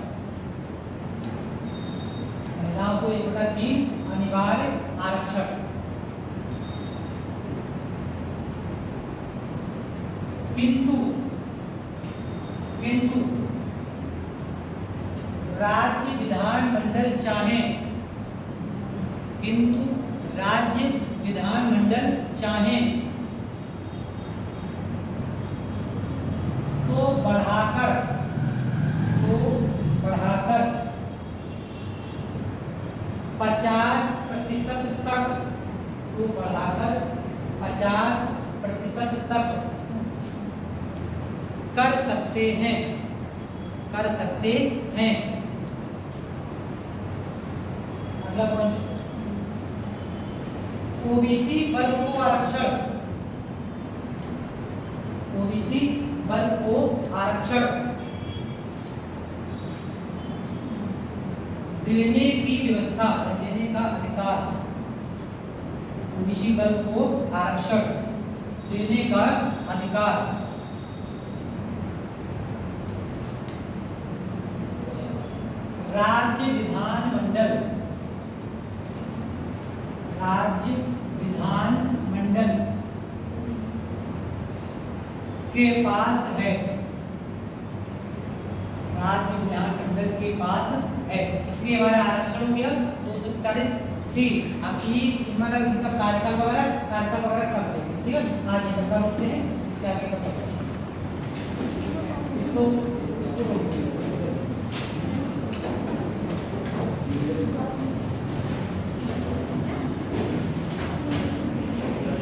महिलाओं को 1/3 अनिवार्य आरक्षण। किंतु राज्य विधानमंडल चाहे, किंतु राज्य विधानमंडल चाहे तो बढ़ाकर 50% तक, तो बढ़ाकर 50% तक कर सकते हैं। अगला पॉइंट, ओबीसी वर्ग को आरक्षण, ओबीसी वर्ग को आरक्षण देने की व्यवस्था, देने का अधिकार, ओबीसी वर्ग को आरक्षण देने का अधिकार राज्य विधानमंडल के पास है, राज्य विधानमंडल के पास है। ये हमारा आरक्षण हो गया 243 डी। अब ये मतलब इनका कार्यकाल वगैरह कर देंगे, ठीक है। आज ये तक रोकते हैं, इसके आगे इसको